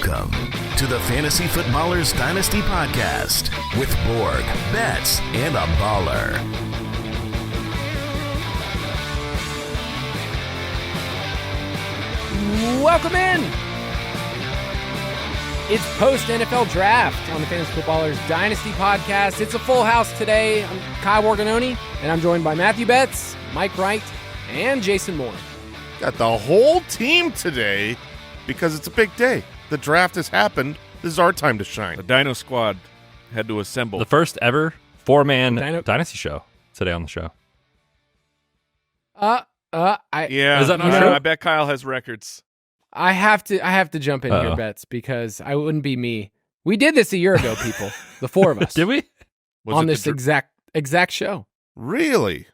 Welcome to the Fantasy Footballers Dynasty Podcast with Borg, Betz, and a baller. Welcome in. It's post-NFL draft on the Fantasy Footballers Dynasty Podcast. It's a full house today. I'm Kyle Morganoni, and I'm joined by Matthew Betz, Mike Wright, and Jason Moore. Got the whole team today because it's a big day. The draft has happened. This is our time to shine. The Dino Squad had to assemble. The first ever four-man Dynasty show today on the show. Yeah, Is that not true? I bet Kyle has records. I have to jump in here, Betz, because I wouldn't be me. We did this a year ago, people. The four of us. Did we? On this exact show. Really?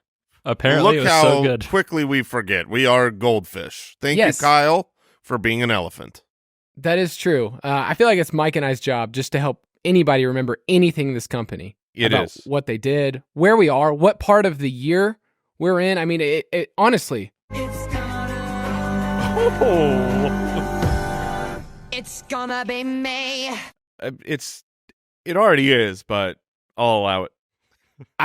Apparently, Look it was how so good. quickly we forget. We are goldfish. Thank Yes. you, Kyle, for being an elephant. That is true. I feel like it's Mike and I's job just to help anybody remember anything in this company. It about is. what they did, where we are, what part of the year we're in. I mean, it honestly. It's gonna be Maye. It already is, but I'll allow it.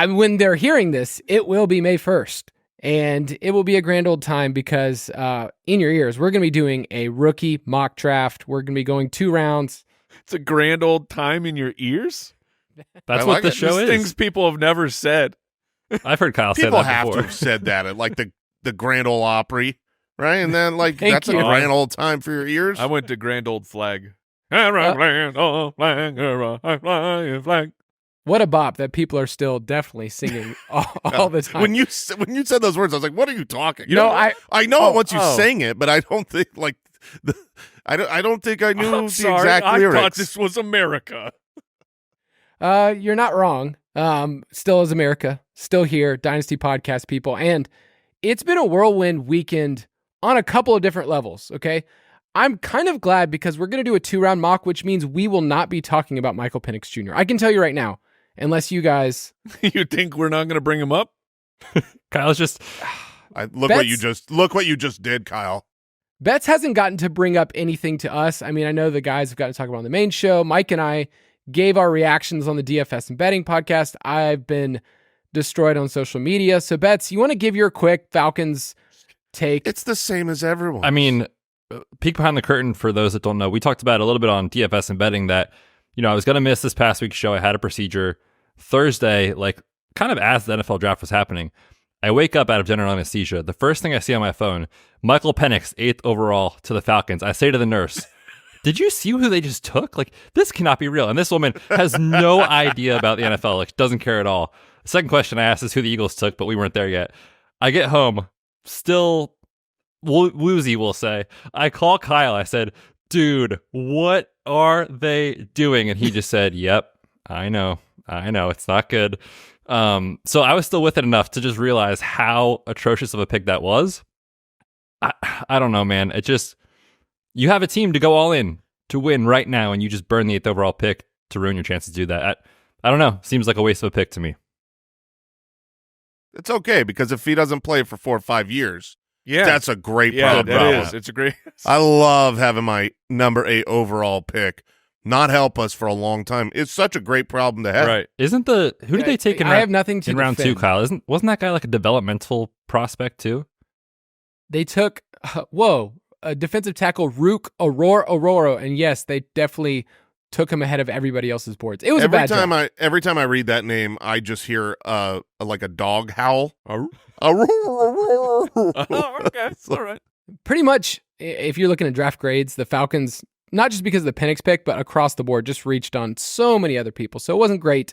When they're hearing this, it will be May 1st. And it will be a grand old time because in your ears, we're going to be doing a rookie mock draft. We're going to be going 2 rounds. It's a grand old time in your ears. That's I what like the it. show is. Things people have never said. I've heard Kyle say People that have before. to have said that at like the Grand Ole Opry, right? And then like Thank that's you. a grand old time for your ears. I went to Grand Old Flag. Grand Old Flag. What a bop that people are still definitely singing all the time. When you said those words, I was like, "What are you talking?" I know oh, it once you oh. sang it, but I don't think like I don't think I knew I'm the sorry, exact I lyrics. thought this was America. You're not wrong. Still is America. Still here. Dynasty Podcast people. And it's been a whirlwind weekend on a couple of different levels, okay? I'm kind of glad because we're going to do a 2-round mock, which means we will not be talking about Michael Penix Jr. I can tell you right now, unless you guys... You think we're not going to bring him up? Kyle's just Look what you just did, Kyle. Betz hasn't gotten to bring up anything to us. I mean, I know the guys have gotten to talk about it on the main show. Mike and I gave our reactions on the DFS and betting podcast. I've been destroyed on social media. So, Betz, you want to give your quick Falcons take? It's the same as everyone. I mean, peek behind the curtain for those that don't know. We talked about it a little bit on DFS and betting that, I was going to miss this past week's show. I had a procedure Thursday, like kind of as the NFL draft was happening. I wake up out of general anesthesia. The first thing I see on my phone, Michael Penix, 8th overall to the Falcons. I say to the nurse, did you see who they just took? Like, this cannot be real. And this woman has no idea about the NFL, like, doesn't care at all. The second question I asked is who the Eagles took, but we weren't there yet. I get home, still woozy, we'll say. I call Kyle. I said, dude, what are they doing? And he just said, yep, I know. It's not good. So I was still with it enough to just realize how atrocious of a pick that was. I don't know, man. It just... You have a team to go all in to win right now, and you just burn the 8th overall pick to ruin your chances to do that. I don't know. Seems like a waste of a pick to me. it's okay because if he doesn't play for 4 or 5 years, that's a great problem. It is. It's a great. I love having my number 8 overall pick not help us for a long time. It's such a great problem to have. Right. Who did they take in I have nothing to in round defend. 2, Kyle? Wasn't that guy like a developmental prospect too? They took, a defensive tackle, Rook Aurora, and yes, they definitely took him ahead of everybody else's boards. It was a bad job. Every time I read that name, I just hear like a dog howl. Oh, okay. All right. Pretty much, if you're looking at draft grades, the Falcons, not just because of the Penix pick, but across the board, just reached on so many other people. So it wasn't great.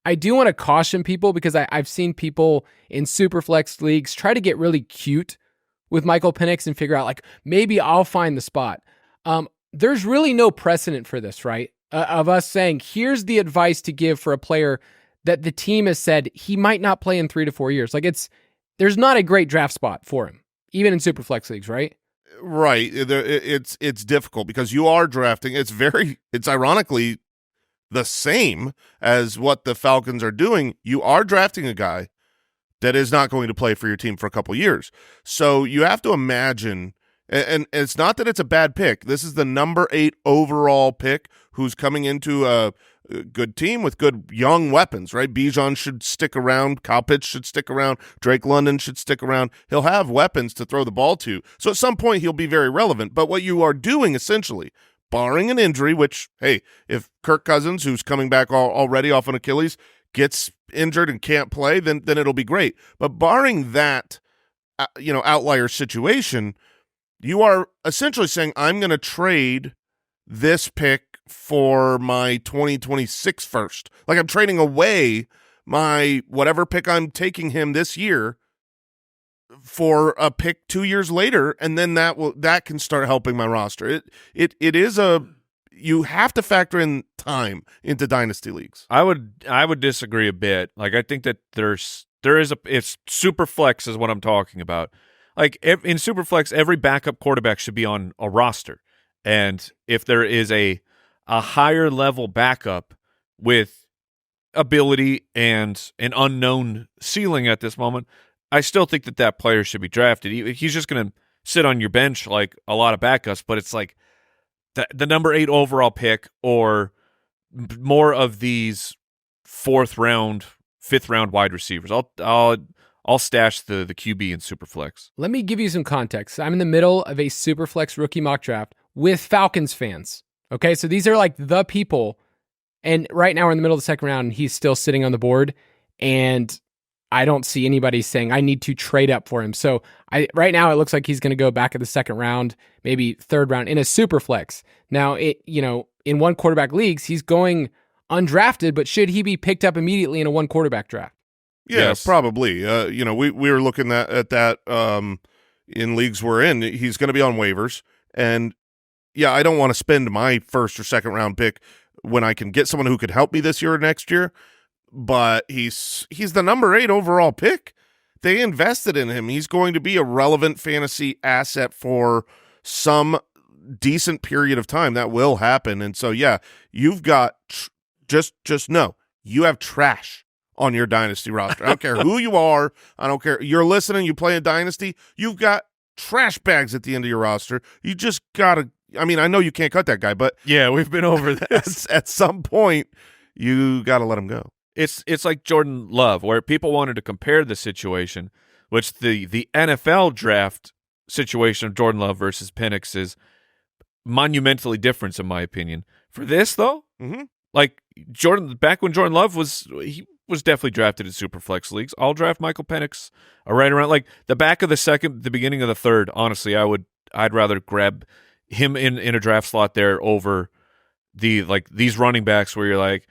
I do want to caution people because I've seen people in Superflex leagues try to get really cute with Michael Penix and figure out, like, maybe I'll find the spot. There's really no precedent for this, right? Of us saying, here's the advice to give for a player that the team has said he might not play in 3 to 4 years. Like, there's not a great draft spot for him, even in Superflex leagues, right? Right. It's difficult because you are drafting. It's ironically the same as what the Falcons are doing. You are drafting a guy that is not going to play for your team for a couple years. So you have to imagine And it's not that it's a bad pick. This is the number 8 overall pick who's coming into a good team with good young weapons, right? Bijan should stick around. Kyle Pitts should stick around. Drake London should stick around. He'll have weapons to throw the ball to. So at some point he'll be very relevant. But what you are doing essentially, barring an injury, which, hey, if Kirk Cousins, who's coming back already off an Achilles, gets injured and can't play, then it'll be great. But barring that, outlier situation, you are essentially saying, I'm going to trade this pick for my 2026 first. Like, I'm trading away my whatever pick I'm taking him this year for a pick 2 years later, and then that can start helping my roster. It is you have to factor in time into dynasty leagues. I would disagree a bit. Like, I think that it's super flex is what I'm talking about. Like, in super flex, every backup quarterback should be on a roster. And if there is a higher level backup with ability and an unknown ceiling at this moment, I still think that player should be drafted. He's just going to sit on your bench like a lot of backups, but it's like the number 8 overall pick or more of these 4th round, 5th round wide receivers. I'll stash the QB in Superflex. Let me give you some context. I'm in the middle of a Superflex rookie mock draft with Falcons fans. Okay, so these are like the people, and right now we're in the middle of the second round, and he's still sitting on the board, and I don't see anybody saying I need to trade up for him. So right now it looks like he's going to go back at the second round, maybe third round in a super flex. Now, in one quarterback leagues, he's going undrafted, but should he be picked up immediately in a one quarterback draft? Yeah, yes. Probably. We were looking at that in leagues we're in. He's going to be on waivers, and yeah, I don't want to spend my first or second round pick when I can get someone who could help me this year or next year. But he's the number 8 overall pick. They invested in him. He's going to be a relevant fantasy asset for some decent period of time. That will happen. And so, yeah, you've got just know you have trash on your dynasty roster. I don't care who you are. I don't care. You're listening. You play a dynasty. You've got trash bags at the end of your roster. You just got to. I mean, I know you can't cut that guy, but yeah, we've been over that. At some point, you got to let him go. It's like Jordan Love, where people wanted to compare the situation, which the NFL draft situation of Jordan Love versus Penix is monumentally different, in my opinion. For this, though, like back when Jordan Love was definitely drafted in Superflex leagues. I'll draft Michael Penix right around like the back of the second, the beginning of the third. Honestly, I'd rather grab him in a draft slot there over these running backs where you're like,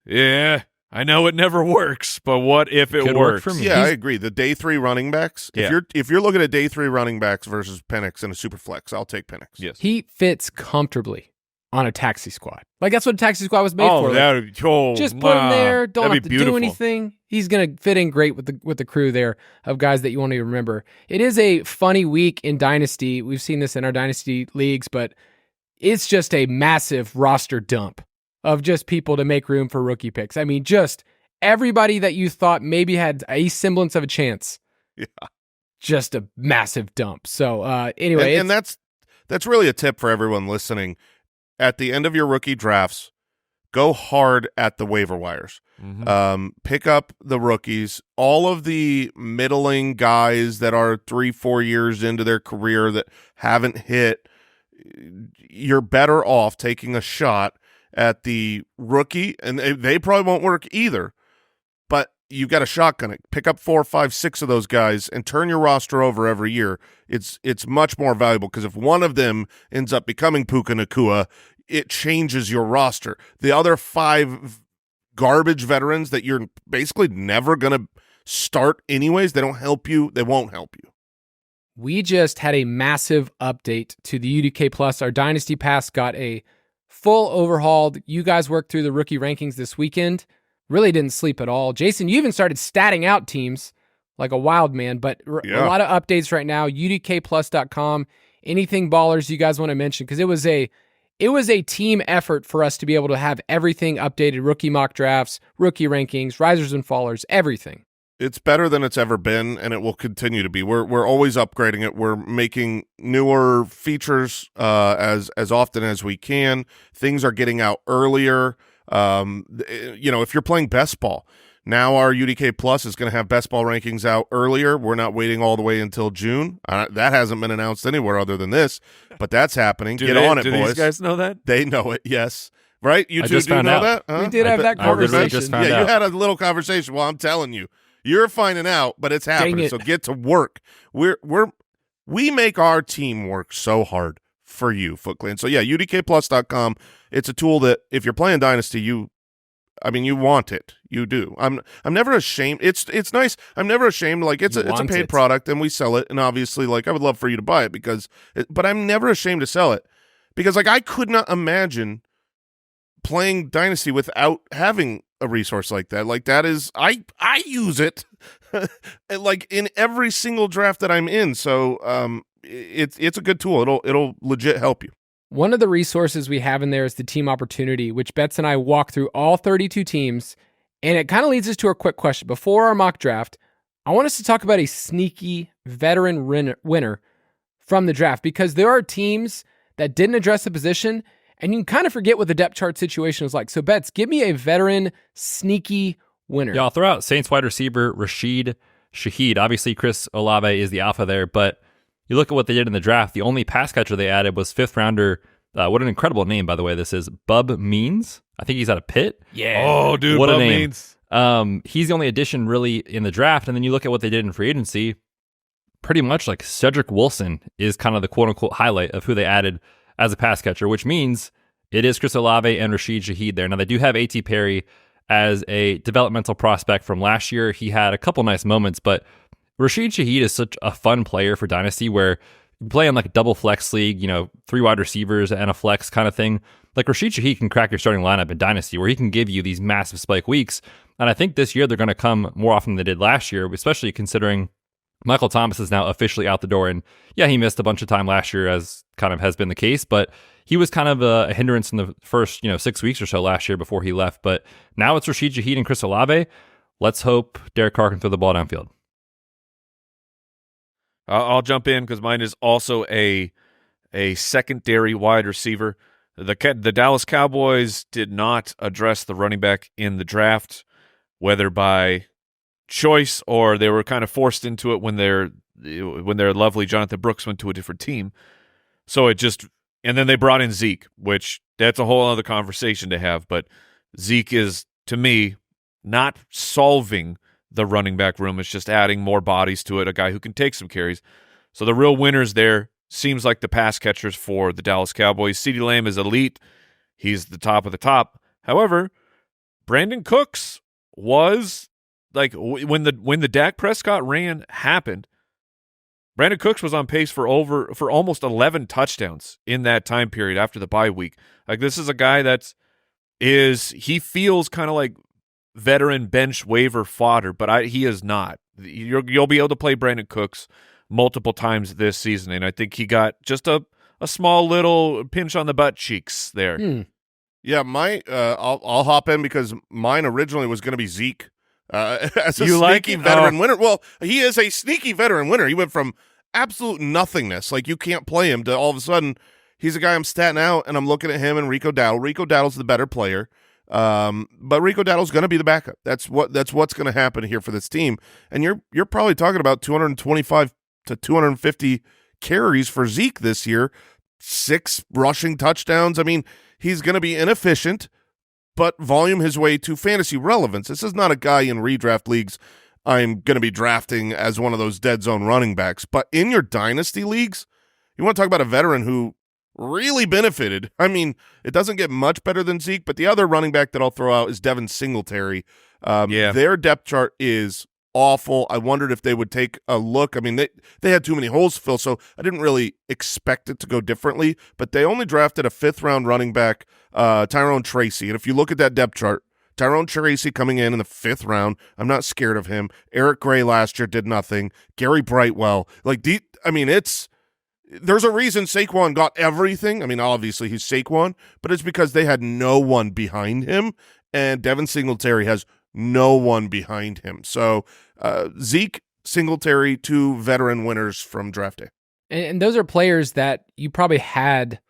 yeah, I know it never works, but what if it Could works? work for me. Yeah, I agree. The day 3 running backs. Yeah. If you're looking at day 3 running backs versus Penix in a super flex, I'll take Penix. Yes. He fits comfortably on a taxi squad. Like, that's what a taxi squad was made for. Just put him there. Don't have to do anything. He's going to fit in great with the crew there of guys that you want to remember. It is a funny week in Dynasty. We've seen this in our Dynasty leagues, but it's just a massive roster dump of just people to make room for rookie picks. I mean, just everybody that you thought maybe had a semblance of a chance. Yeah. Just a massive dump. So anyway. And that's really a tip for everyone listening. At the end of your rookie drafts, go hard at the waiver wires. Pick up the rookies, all of the middling guys that are 3-4 years into their career that haven't hit. You're better off taking a shot at the rookie, and they probably won't work either, but you've got a shotgun it. Pick up 4, 5, 6 of those guys and turn your roster over every year. It's much more valuable because if one of them ends up becoming Puka Nacua, it changes your roster. The other 5 garbage veterans that you're basically never going to start anyways, they don't help you. They won't help you. We just had a massive update to the UDK Plus. Our Dynasty Pass got a full overhaul. You guys worked through the rookie rankings this weekend. Really didn't sleep at all. Jason, you even started statting out teams like a wild man, but a lot of updates right now. UDKplus.com. Anything ballers you guys want to mention? Because it was a team effort for us to be able to have everything updated. Rookie mock drafts, rookie rankings, risers and fallers, everything. It's better than it's ever been, and it will continue to be. We're always upgrading it. We're making newer features as often as we can. Things are getting out earlier. If you're playing best ball, now our UDK Plus is going to have best ball rankings out earlier. We're not waiting all the way until June. That hasn't been announced anywhere other than this, but that's happening. Get on it, boys. Do these guys know that? They know it, yes. Right? You I two just do found know out. that? Huh? We did have that I literally conversation. just found You out. had a little conversation. Well, I'm telling you, you're finding out, but it's happening. it. So get to work. We make our team work so hard for you, Foot Clan. So yeah, UDKplus.com. It's a tool that if you're playing Dynasty, you want it. You do. I'm never ashamed. It's nice. I'm never ashamed. Like it's a paid product, and we sell it. And obviously, like I would love for you to buy it but I'm never ashamed to sell it because like I could not imagine playing Dynasty without having a resource like that. Like that is I use it like in every single draft that I'm in. So it's a good tool. It'll legit help you. One of the resources we have in there is the team opportunity, which Betz and I walk through all 32 teams. And it kind of leads us to a quick question. Before our mock draft, I want us to talk about a sneaky veteran winner from the draft because there are teams that didn't address the position and you can kind of forget what the depth chart situation was like. So, Betz, give me a veteran sneaky winner. Yeah, I'll throw out Saints wide receiver Rashid Shaheed. Obviously, Chris Olave is the alpha there, but you look at what they did in the draft. The only pass catcher they added was fifth rounder. What an incredible name, by the way. This is Bub Means. I think he's out of Pitt. Yeah. Oh, dude, what a Bub name. Means. He's the only addition really in the draft. And then you look at what they did in free agency. Pretty much like Cedric Wilson is kind of the quote unquote highlight of who they added as a pass catcher, which means it is Chris Olave and Rashid Shaheed there. Now, they do have A.T. Perry as a developmental prospect from last year. He had a couple nice moments, but Rashid Shaheed is such a fun player for Dynasty where you play in like a double flex league, 3 wide receivers and a flex kind of thing. Like Rashid Shaheed can crack your starting lineup in Dynasty where he can give you these massive spike weeks. And I think this year they're going to come more often than they did last year, especially considering Michael Thomas is now officially out the door. And yeah, he missed a bunch of time last year as kind of has been the case, but he was kind of a hindrance in the first 6 weeks or so last year before he left. But now it's Rashid Shaheed and Chris Olave. Let's hope Derek Carr can throw the ball downfield. I'll jump in because mine is also a secondary wide receiver. The Dallas Cowboys did not address the running back in the draft, whether by choice or they were kind of forced into it when their lovely Jonathan Brooks went to a different team. So and then they brought in Zeke, which that's a whole other conversation to have. But Zeke is, to me, not solving the running back room. It's just adding more bodies to it, a guy who can take some carries. So the real winners there seems like the pass catchers for the Dallas Cowboys. CeeDee Lamb is elite. He's the top of the top. However, Brandin Cooks was like when the Dak Prescott ran happened, Brandin Cooks was on pace for almost 11 touchdowns in that time period after the bye week. Like this is a guy he feels kind of like veteran bench waiver fodder, but he is not. You'll be able to play Brandin Cooks multiple times this season, and I think he got just a small little pinch on the butt cheeks there. Yeah, I'll hop in because mine originally was going to be Zeke as a sneaky veteran winner. Well, he is a sneaky veteran winner. He went from absolute nothingness, like you can't play him, to all of a sudden he's a guy I'm statting out, and I'm looking at him and Rico Dowdle. Rico Dowdle's the better player. But Rico Dowdle's going to be the backup. That's what's going to happen here for this team. And you're probably talking about 225 to 250 carries for Zeke this year, 6 rushing touchdowns. I mean, he's going to be inefficient, but volume his way to fantasy relevance. This is not a guy in redraft leagues I'm going to be drafting as one of those dead zone running backs. But in your dynasty leagues, you want to talk about a veteran who really benefited. I mean, it doesn't get much better than Zeke, but the other running back that I'll throw out is Devin Singletary. Their depth chart is awful. I wondered if they would take a look. I mean, they had too many holes to fill, so I didn't really expect it to go differently, but they only drafted a 5th-round running back, Tyrone Tracy. And if you look at that depth chart, Tyrone Tracy coming in the 5th round, I'm not scared of him. Eric Gray last year did nothing. Gary Brightwell. There's a reason Saquon got everything. I mean, obviously he's Saquon, but it's because they had no one behind him, and Devin Singletary has no one behind him. So Zeke, Singletary, 2 veteran winners from draft day. And those are players that you probably had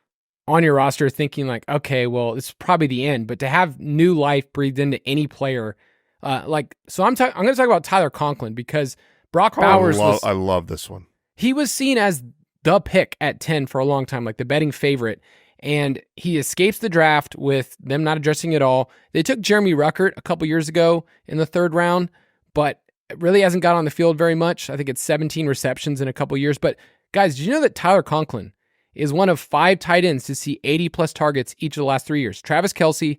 on your roster thinking like, okay, well, it's probably the end. But to have new life breathed into any player, I'm going to talk about Tyler Conklin because Brock Bowers I love this one. He was seen as the pick at 10 for a long time, like the betting favorite. And he escapes the draft with them not addressing it all. They took Jeremy Ruckert a couple years ago in the 3rd round, but really hasn't got on the field very much. I think it's 17 receptions in a couple years. But guys, did you know that Tyler Conklin is one of 5 tight ends to see 80-plus targets each of the last 3 years? Travis Kelce,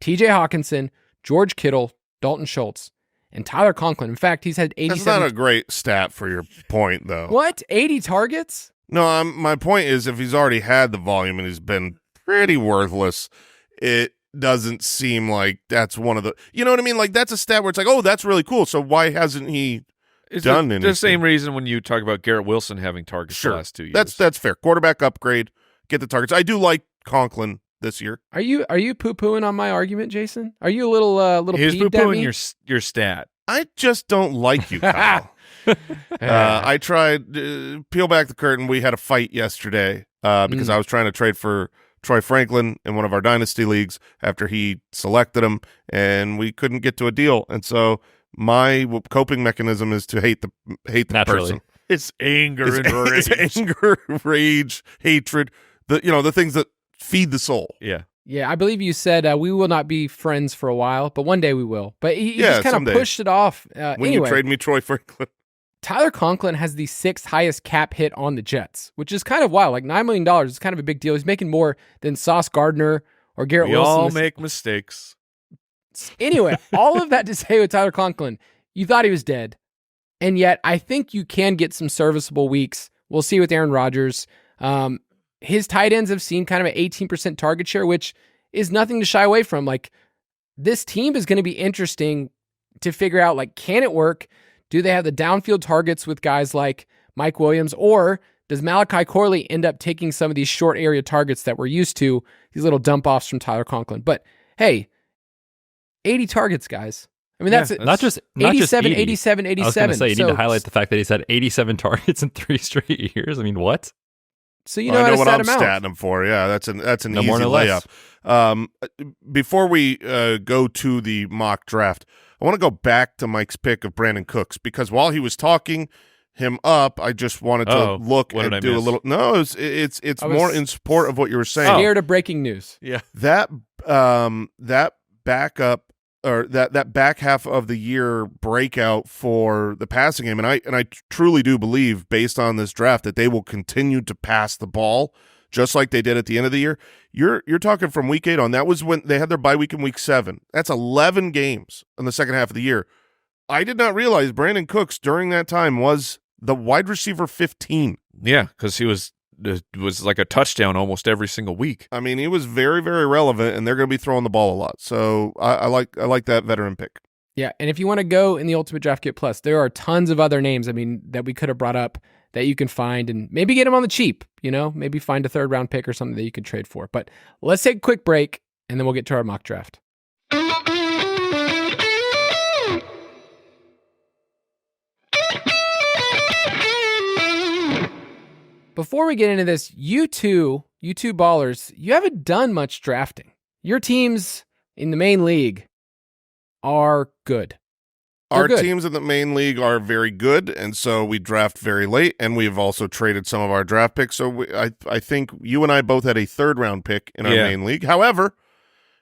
TJ Hawkinson, George Kittle, Dalton Schultz, and Tyler Conklin. In fact, he's had 87. That's not a great stat for your point, though. What? 80 targets? No, my point is if he's already had the volume and he's been pretty worthless, it doesn't seem like that's one of the – you know what I mean? Like that's a stat where it's like, oh, that's really cool. So why hasn't he done anything? The same reason when you talk about Garrett Wilson having targets the last 2 years. That's fair. Quarterback upgrade, get the targets. I do like Conklin this year. Are you poo-pooing on my argument, Jason? Are you a little He's peeved at me? poo-pooing your stat. I just don't like you, Kyle. I tried peel back the curtain. We had a fight yesterday because I was trying to trade for Troy Franklin in one of our Dynasty leagues after he selected him, and we couldn't get to a deal. And so my coping mechanism is to hate the person. It's anger and rage. It's anger, rage, hatred. The things that feed the soul. Yeah. Yeah, I believe you said we will not be friends for a while, but one day we will. But he just kind of pushed it off. When you trade me Troy Franklin. Tyler Conklin has the 6th highest cap hit on the Jets, which is kind of wild. Like $9 million is kind of a big deal. He's making more than Sauce Gardner or Garrett Wilson. We all make mistakes. Anyway, all of that to say with Tyler Conklin, you thought he was dead. And yet I think you can get some serviceable weeks. We'll see with Aaron Rodgers. His tight ends have seen kind of an 18% target share, which is nothing to shy away from. Like this team is going to be interesting to figure out, like, can it work? Do they have the downfield targets with guys like Mike Williams, or does Malachi Corley end up taking some of these short area targets that we're used to, these little dump offs from Tyler Conklin? But hey, 80 targets, guys. I mean, that's not just 87, 80. 87, 87. I was going to say, you need to highlight the fact that he's had 87 targets in 3 straight years. I mean, what? So you know, how to what stat I'm him out. statting him for. Yeah, that's an No easy more, no layup. less. Before we go to the mock draft, I want to go back to Mike's pick of Brandin Cooks because while he was talking him up, I just wanted to look and do a little. No, it's more in support of what you were saying. Scared of breaking news. Yeah, that backup or that back half of the year breakout for the passing game, and I truly do believe, based on this draft, that they will continue to pass the ball just like they did at the end of the year. You're talking from week 8 on. That was when they had their bye week in week 7. That's 11 games in the second half of the year. I did not realize Brandin Cooks during that time was the wide receiver 15. Yeah, because he was like a touchdown almost every single week. I mean, he was very, very relevant, and they're going to be throwing the ball a lot. So I like that veteran pick. Yeah, and if you want to go in the Ultimate Draft Kit Plus, there are tons of other names, I mean, that we could have brought up that you can find and maybe get them on the cheap, maybe find a 3rd-round pick or something that you could trade for. But let's take a quick break, and then we'll get to our mock draft. Before we get into this, you two ballers, you haven't done much drafting. Your teams in the main league are good. Our teams in the main league are very good, and so we draft very late, and we've also traded some of our draft picks. So I think you and I both had a 3rd-round pick in our main league. However,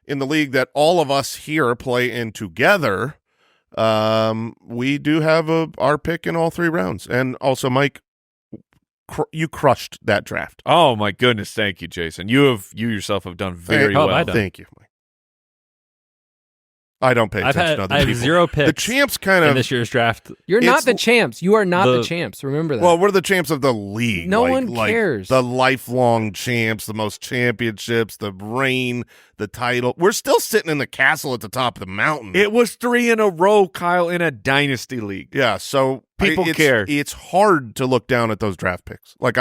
in the league that all of us here play in together, we do have our pick in all 3 rounds. And also, Mike, you crushed that draft. Oh my goodness, thank you, Jason. You yourself have done very well. Thank you, Mike. I don't pay attention to other people. I have 0 picks. The champs kind of in this year's draft. You're not the champs. You are not the champs. Remember that. Well, we're the champs of the league. No one cares. The lifelong champs, the most championships, the reign, the title. We're still sitting in the castle at the top of the mountain. It was 3 in a row, Kyle, in a dynasty league. Yeah, so people care. It's hard to look down at those draft picks. Like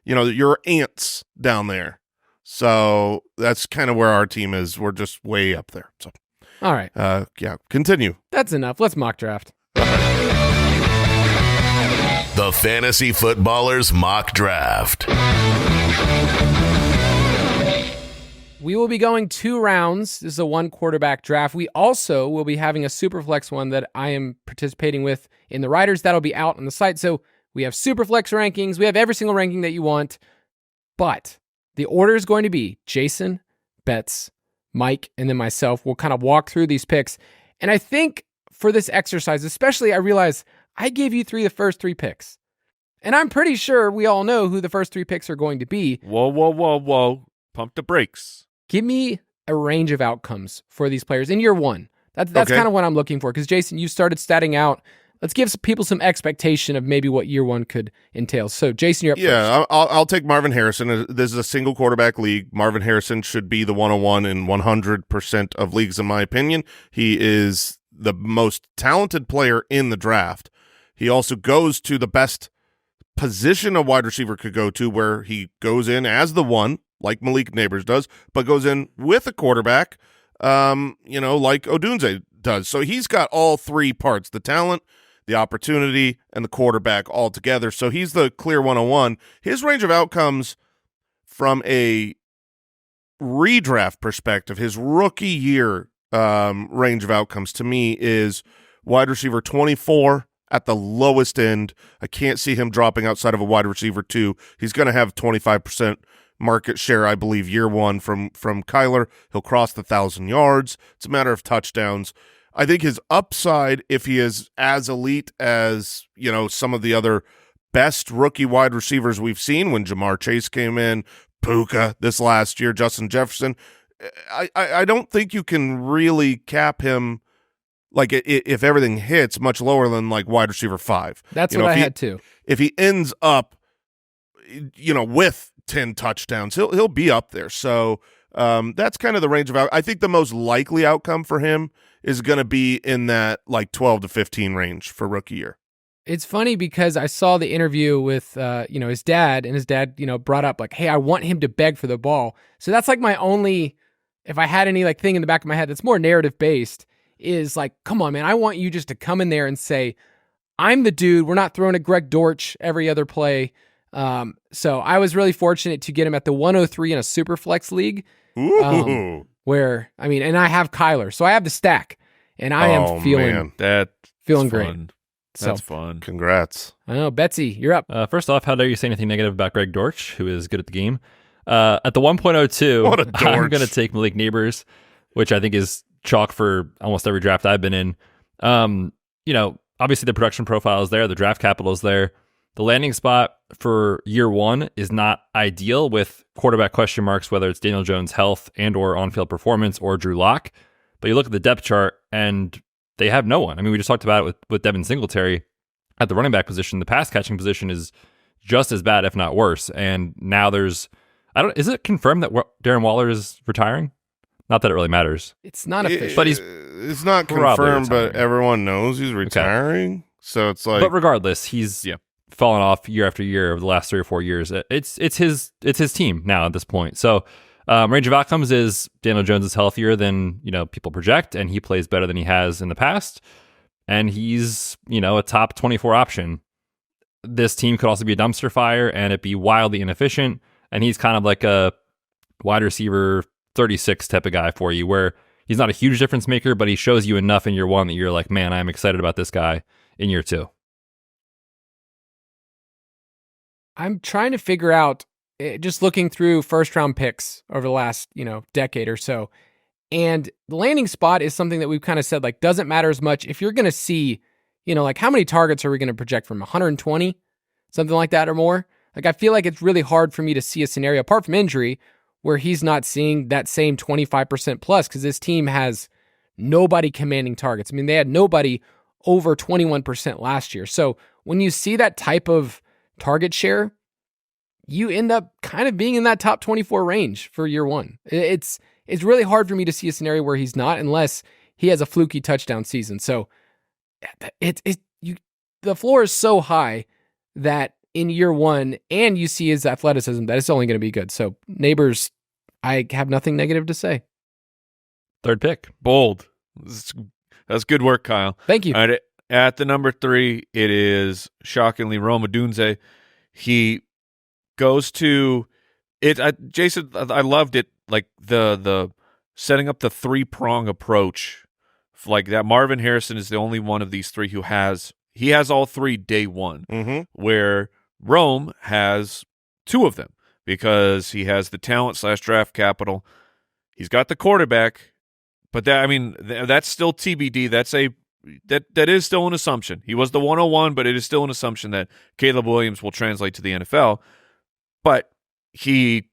you're ants down there. So that's kind of where our team is. We're just way up there. So All right. Yeah, continue. That's enough. Let's mock draft. The Fantasy Footballers Mock Draft. We will be going 2 rounds. This is a 1 quarterback draft. We also will be having a Superflex one that I am participating with in the Riders. That'll be out on the site. So we have Superflex rankings. We have every single ranking that you want. But the order is going to be Jason, Betz, Mike, and then myself. We'll kind of walk through these picks. And I think for this exercise, especially, I realize I gave you the first 3 picks. And I'm pretty sure we all know who the first 3 picks are going to be. Whoa. Pump the brakes. Give me a range of outcomes for these players in year 1. That's Okay. kind of what I'm looking for. Because, Jason, you started statting out. Let's give some people some expectation of maybe what year 1 could entail. So, Jason, you're up first. Yeah, I'll take Marvin Harrison. This is a single quarterback league. Marvin Harrison should be the 101 in 100% of leagues, in my opinion. He is the most talented player in the draft. He also goes to the best position a wide receiver could go to, where he goes in as the 1, like Malik Neighbors does, but goes in with a quarterback, like Odunze does. So he's got all 3 parts, the talent, the opportunity, and the quarterback all together. So he's the clear 101. His range of outcomes from a redraft perspective, his rookie year range of outcomes to me is wide receiver 24 at the lowest end. I can't see him dropping outside of a wide receiver 2. He's going to have 25% market share, I believe, year 1 from Kyler. He'll cross the 1,000 yards. It's a matter of touchdowns. I think his upside, if he is as elite as, some of the other best rookie wide receivers we've seen when Jamar Chase came in, Puka this last year, Justin Jefferson, I don't think you can really cap him, like, if everything hits, much lower than like wide receiver 5. That's what I had too. If he ends up, with 10 touchdowns, he'll be up there. So that's kind of the range of I think the most likely outcome for him is going to be in that like 12 to 15 range for rookie year. It's funny because I saw the interview with his dad, and his dad brought up like, hey, I want him to beg for the ball. So that's like my only, if I had any like thing in the back of my head that's more narrative based, is like, come on, man, I want you just to come in there and say, I'm the dude. We're not throwing a Greg Dortch every other play. So I was really fortunate to get him at the 103 in a super flex league. Ooh. Where, and I have Kyler, so I have the stack, and I am feeling great. That's fun. Congrats. I know. Betsy, you're up. First off, how dare you say anything negative about Greg Dortch, who is good at the game? At the 1.02, What a Dortch. I'm going to take Malik Neighbors, which I think is chalk for almost every draft I've been in. Obviously the production profile is there, the draft capital is there. The landing spot for year 1 is not ideal with quarterback question marks, whether it's Daniel Jones' health and or on-field performance or Drew Lock. But you look at the depth chart and they have no one. We just talked about it with Devin Singletary at the running back position. The pass catching position is just as bad, if not worse. And now is it confirmed that Darren Waller is retiring? Not that it really matters. It's not official. But it's not confirmed, but everyone knows he's retiring. Okay. So it's like, but regardless, he's fallen off year after year over the last 3 or 4 years. It's his team now at this point. So range of outcomes is Daniel Jones is healthier than people project, and he plays better than he has in the past, and he's a top 24 option. This team could also be a dumpster fire and it be wildly inefficient, and he's kind of like a wide receiver 36 type of guy for you, where he's not a huge difference maker, but he shows you enough in year 1 that you're like, man, I'm excited about this guy in year 2. I'm trying to figure out, just looking through first round picks over the last, decade or so. And the landing spot is something that we've kind of said, like, doesn't matter as much. If you're going to see, like, how many targets are we going to project from 120, something like that or more? Like, I feel like it's really hard for me to see a scenario, apart from injury, where he's not seeing that same 25% plus, because this team has nobody commanding targets. They had nobody over 21% last year. So when you see that type of target share, you end up kind of being in that top 24 range for year 1. It's really hard for me to see a scenario where he's not, unless he has a fluky touchdown season. So the floor is so high that in year 1, and you see his athleticism, that it's only going to be good. So Neighbors, I have nothing negative to say. Third pick. Bold. That's good work, Kyle. Thank you. All right, at the number 3, it is shockingly Rome Odunze. He goes to it. Jason, I loved it. Like the setting up the 3-prong approach, like that. Marvin Harrison is the only one of these 3 who has all 3 day one, where Rome has 2 of them because he has the talent / draft capital. He's got the quarterback, but that's still TBD. That is still an assumption. He was the 101, but it is still an assumption that Caleb Williams will translate to the NFL. But he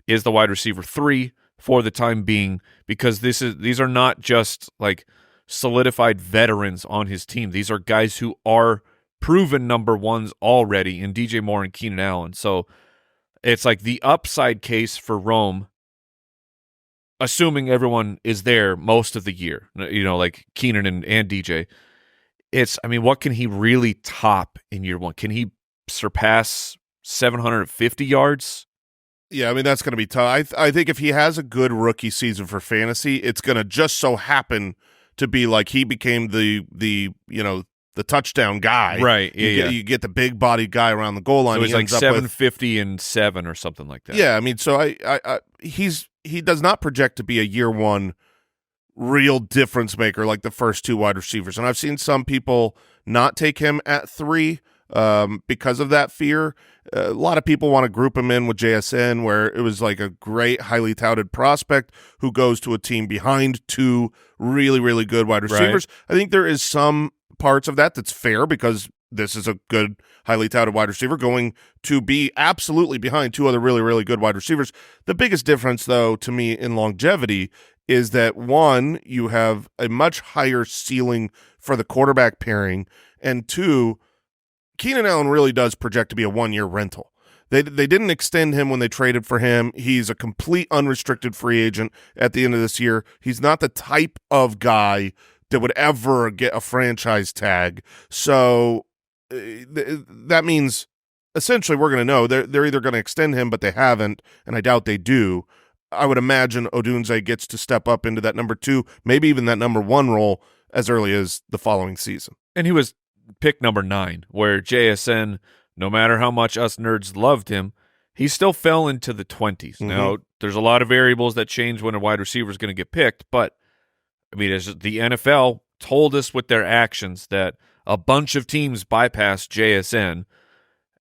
is the wide receiver 3 for the time being, because these are not just like solidified veterans on his team. These are guys who are proven number 1s already in DJ Moore and Keenan Allen. So it's like the upside case for Rome, assuming everyone is there most of the year, like Keenan and DJ. What can he really top in year 1? Can he surpass 750 yards? Yeah, that's going to be tough. I think if he has a good rookie season for fantasy, it's going to just so happen to be like he became the touchdown guy. Right. Yeah, you get the big body guy around the goal line. So he's like 750 and 7 or something like that. Yeah, so he does not project to be a year 1 real difference maker like the first 2 wide receivers. And I've seen some people not take him at 3 because of that fear. A lot of people want to group him in with JSN, where it was like a great, highly touted prospect who goes to a team behind 2 really, really good wide receivers. Right. I think there is some parts of that's fair, because this is a good, highly touted wide receiver going to be absolutely behind 2 other really, really good wide receivers. The biggest difference, though, to me in longevity is that, 1, you have a much higher ceiling for the quarterback pairing, and 2, Keenan Allen really does project to be a 1-year rental. They didn't extend him when they traded for him. He's a complete unrestricted free agent at the end of this year. He's not the type of guy that would ever get a franchise tag. So that means essentially we're going to know they're either going to extend him, but they haven't, and I doubt they do. I would imagine Odunze gets to step up into that number 2, maybe even that number 1 role as early as the following season. And he was pick number 9, where JSN, no matter how much us nerds loved him, he still fell into the 20s. Now, there's a lot of variables that change when a wide receiver is going to get picked, but as the NFL told us with their actions that a bunch of teams bypassed JSN,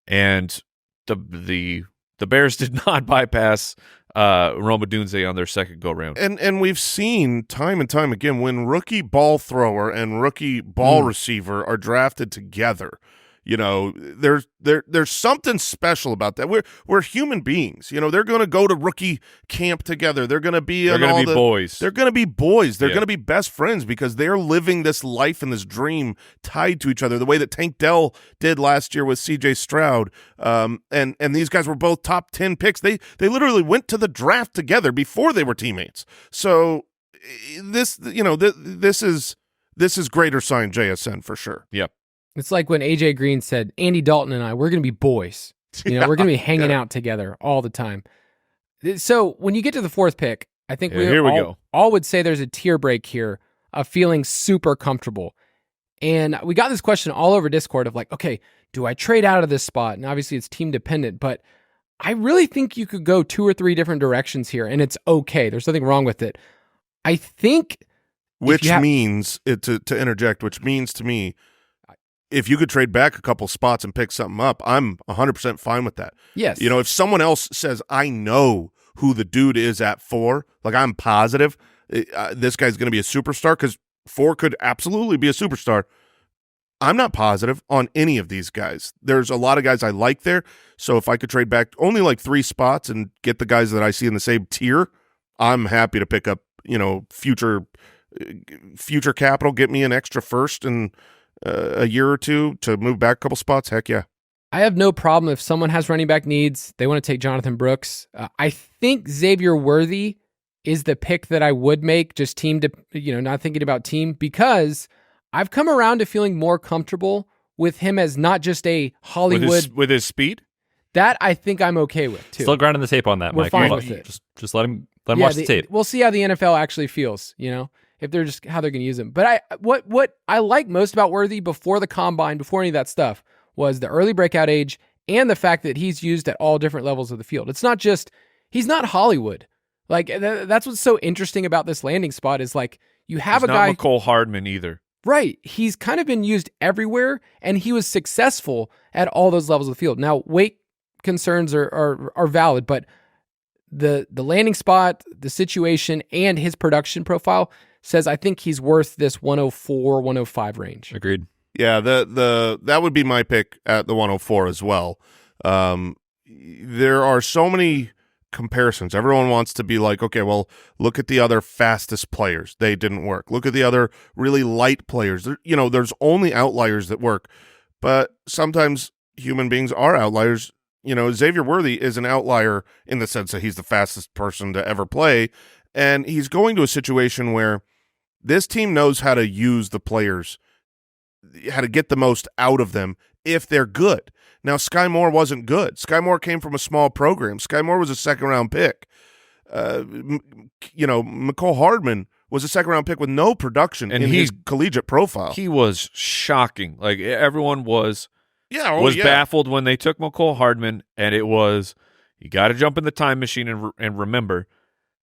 and the Bears did not bypass Rome Odunze on their second go-round. And we've seen time and time again when rookie ball thrower and rookie ball receiver are drafted together, there's something special about that. We're human beings. They're going to go to rookie camp together. They're going to be boys. They're going to be boys. They're going to be best friends because they're living this life and this dream tied to each other, the way that Tank Dell did last year with C.J. Stroud. And these guys were both top 10 picks. They literally went to the draft together before they were teammates. So this is greater sign JSN for sure. Yep. It's like when AJ Green said, Andy Dalton and I, we're going to be boys. We're going to be hanging out together all the time. So when you get to the 4th pick, I think we all would say there's a tier break here of feeling super comfortable. And we got this question all over Discord of like, okay, do I trade out of this spot? And obviously it's team dependent, but I really think you could go 2 or 3 different directions here, and it's okay. There's nothing wrong with it. I think... Which means, to interject, which means to me, if you could trade back a couple spots and pick something up, I'm 100% fine with that. Yes. If someone else says, I know who the dude is at 4, like I'm positive this guy's going to be a superstar, because 4 could absolutely be a superstar. I'm not positive on any of these guys. There's a lot of guys I like there. So if I could trade back only like 3 spots and get the guys that I see in the same tier, I'm happy to pick up, future capital, get me an extra first and a year or 2 to move back a couple spots. Heck yeah. I have no problem if someone has running back needs. They want to take Jonathan Brooks. I think Xavier Worthy is the pick that I would make, just team to, not thinking about team, because I've come around to feeling more comfortable with him as not just a Hollywood with his speed. That I think I'm okay with too. Still grinding the tape on that, We're Mike. fine with it. Just let him watch the tape. We'll see how the NFL actually feels. if they're just how they're going to use him. But what I like most about Worthy before the combine, before any of that stuff, was the early breakout age and the fact that he's used at all different levels of the field. It's not just, he's not Hollywood. Like, that's what's so interesting about this landing spot is like, you have he's a guy. Not McCole Hardman either. Right. He's kind of been used everywhere, and he was successful at all those levels of the field. Now, weight concerns are valid, but the landing spot, the situation, and his production profile says I think he's worth this 104, 105 range. Agreed. Yeah, that would be my pick at the 104 as well. There are so many comparisons. Everyone wants to be like, okay, well, look at the other fastest players. They didn't work. Look at the other really light players. There's only outliers that work, but sometimes human beings are outliers. Xavier Worthy is an outlier in the sense that he's the fastest person to ever play, and he's going to a situation where this team knows how to use the players, how to get the most out of them if they're good. Now, Sky Moore wasn't good. Sky Moore came from a small program. Sky Moore was a second-round pick. McCole Hardman was a second-round pick with no production in his collegiate profile. He was shocking. Like, everyone was baffled when they took McCole Hardman, and it was, you got to jump in the time machine and remember,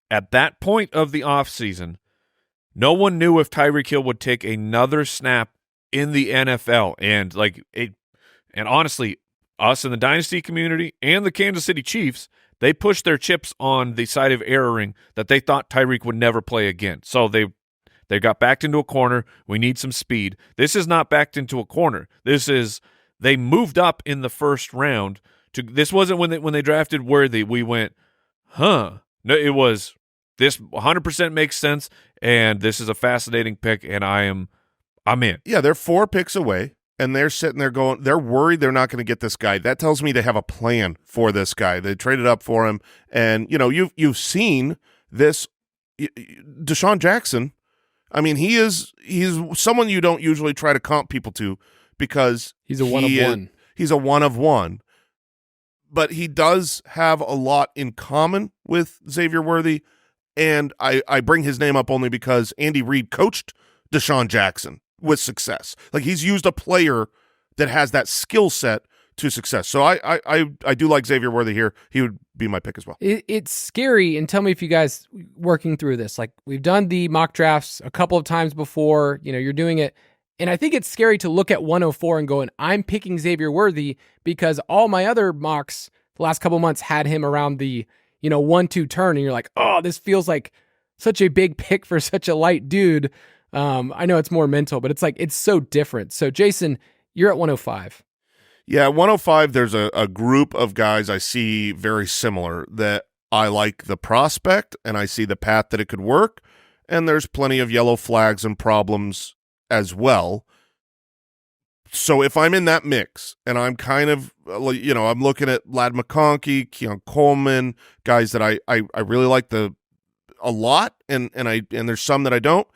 at that point of the offseason, no one knew if Tyreek Hill would take another snap in the NFL. And honestly, us in the Dynasty community and the Kansas City Chiefs, they pushed their chips on the side of erroring that they thought Tyreek would never play again. So they got backed into a corner. We need some speed. This is not backed into a corner. They moved up in the first round. This wasn't when they drafted Worthy. We went, huh? No, it was, this 100% makes sense, and this is a fascinating pick, and I'm in. Yeah, they're 4 picks away. And they're sitting there going, they're worried they're not going to get this guy. That tells me they have a plan for this guy. They traded up for him. And, you've seen this. Deshaun Jackson, I mean, he's someone you don't usually try to comp people to because he's a one of one. He's a one of one. But he does have a lot in common with Xavier Worthy. And I bring his name up only because Andy Reid coached Deshaun Jackson with success. Like, he's used a player that has that skill set to success. So I do like Xavier Worthy here. He would be my pick as well. It's scary, and tell me if you guys working through this. Like, we've done the mock drafts a couple of times before, you're doing it. And I think it's scary to look at 104 and going, I'm picking Xavier Worthy because all my other mocks the last couple of months had him around the, 1-2 turn. And you're like, oh, this feels like such a big pick for such a light dude. I know it's more mental, but it's so different. So Jason, you're at 105. Yeah, 105, there's a group of guys I see very similar that I like the prospect and I see the path that it could work. And there's plenty of yellow flags and problems as well. So if I'm in that mix and I'm kind of, I'm looking at Ladd McConkey, Keon Coleman, guys that I really like a lot, and there's some that I don't.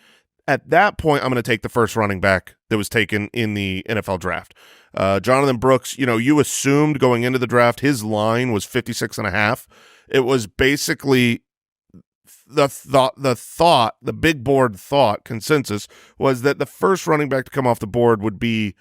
At that point, I'm going to take the first running back that was taken in the NFL draft. Jonathan Brooks, you assumed going into the draft, his line was 56.5. It was basically the big board thought consensus was that the first running back to come off the board would be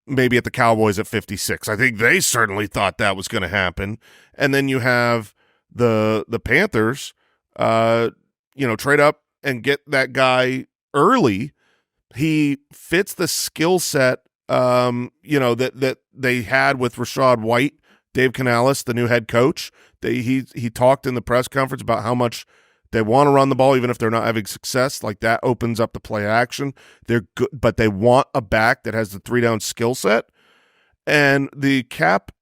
maybe at the Cowboys at 56. I think they certainly thought that was going to happen. And then you have the Panthers, trade up and get that guy early. He fits the skill set, that they had with Rashad White, Dave Canales, the new head coach. He talked in the press conference about how much they want to run the ball, even if they're not having success. Like, that opens up the play action. They're good, but they want a back that has the 3-down skill set, and the cap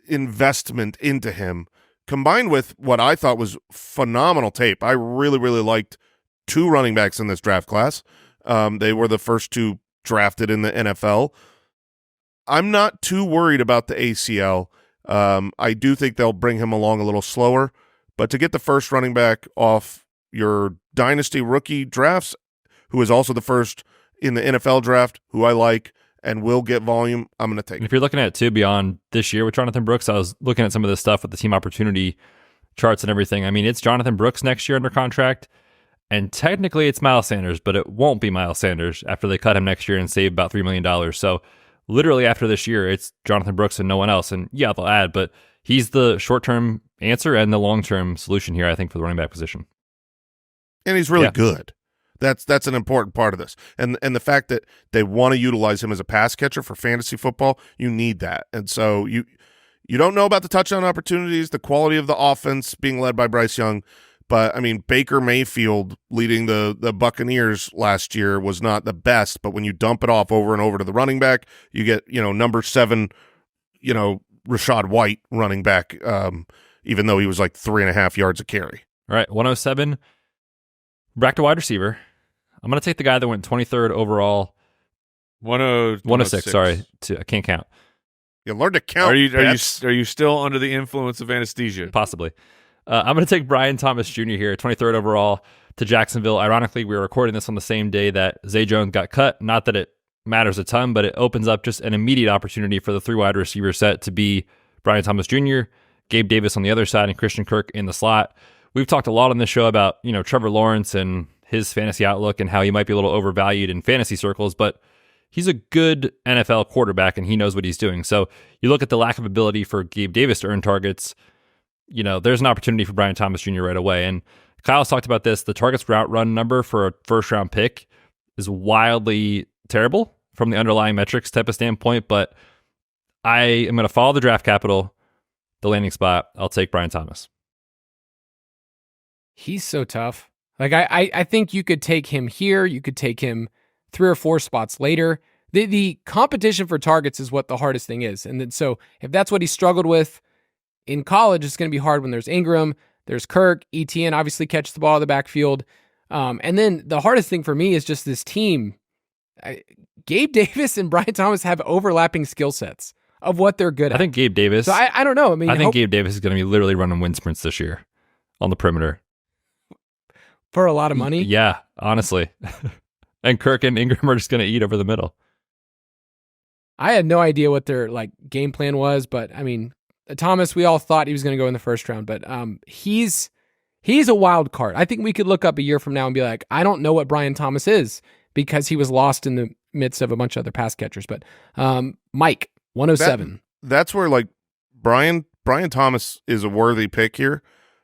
investment into him, combined with what I thought was phenomenal tape. I really, really liked 2 running backs in this draft class. They were the first 2 drafted in the NFL. I'm not too worried about the ACL. I do think they'll bring him along a little slower, but to get the first running back off your Dynasty rookie drafts, who is also the first in the NFL draft, who I like and will get volume, I'm going to take it. If you're looking at it too beyond this year with Jonathan Brooks, I was looking at some of this stuff with the team opportunity charts and everything. I mean, it's Jonathan Brooks next year under contract. And technically it's Miles Sanders, but it won't be Miles Sanders after they cut him next year and save about $3 million. So literally after this year, it's Jonathan Brooks and no one else. And yeah, they'll add, but he's the short-term answer and the long-term solution here, I think, for the running back position. And he's really good. That's an important part of this. And the fact that they want to utilize him as a pass catcher for fantasy football, you need that. And so you don't know about the touchdown opportunities, the quality of the offense being led by Bryce Young, but I mean, Baker Mayfield leading the Buccaneers last year was not the best, but when you dump it off over and over to the running back, you get, number 7, Rashad White running back, even though he was like 3.5 yards a carry. All right, 107. Back to wide receiver. I'm going to take the guy that went 23rd overall. 106, sorry. I can't count. You learn to count. Are you still under the influence of anesthesia? Possibly. I'm going to take Brian Thomas Jr. here, 23rd overall to Jacksonville. Ironically, we were recording this on the same day that Zay Jones got cut. Not that it matters a ton, but it opens up just an immediate opportunity for the 3 wide receiver set to be Brian Thomas Jr., Gabe Davis on the other side, and Christian Kirk in the slot. We've talked a lot on this show about, Trevor Lawrence and his fantasy outlook and how he might be a little overvalued in fantasy circles, but he's a good NFL quarterback and he knows what he's doing. So you look at the lack of ability for Gabe Davis to earn targets, there's an opportunity for Brian Thomas Jr. right away. And Kyle's talked about this. The targets route run number for a first-round pick is wildly terrible from the underlying metrics type of standpoint, but I am going to follow the draft capital, the landing spot. I'll take Brian Thomas. He's so tough. Like, I think you could take him here. You could take him 3 or 4 spots later. The competition for targets is what the hardest thing is. And then, so if that's what he struggled with in college, it's going to be hard when there's Ingram, there's Kirk, ETN obviously catches the ball in the backfield. And then the hardest thing for me is just this team. Gabe Davis and Brian Thomas have overlapping skill sets of what they're good at. I think Gabe Davis. So I don't know. I think Gabe Davis is going to be literally running wind sprints this year on the perimeter. For a lot of money? Yeah, honestly. And Kirk and Ingram are just going to eat over the middle. I had no idea what their game plan was, but I mean, Thomas, we all thought he was going to go in the first round, but he's a wild card. I think we could look up a year from now and be like, I don't know what Brian Thomas is because he was lost in the midst of a bunch of other pass catchers. But Mike, 107. That's where Brian Thomas is a worthy pick here,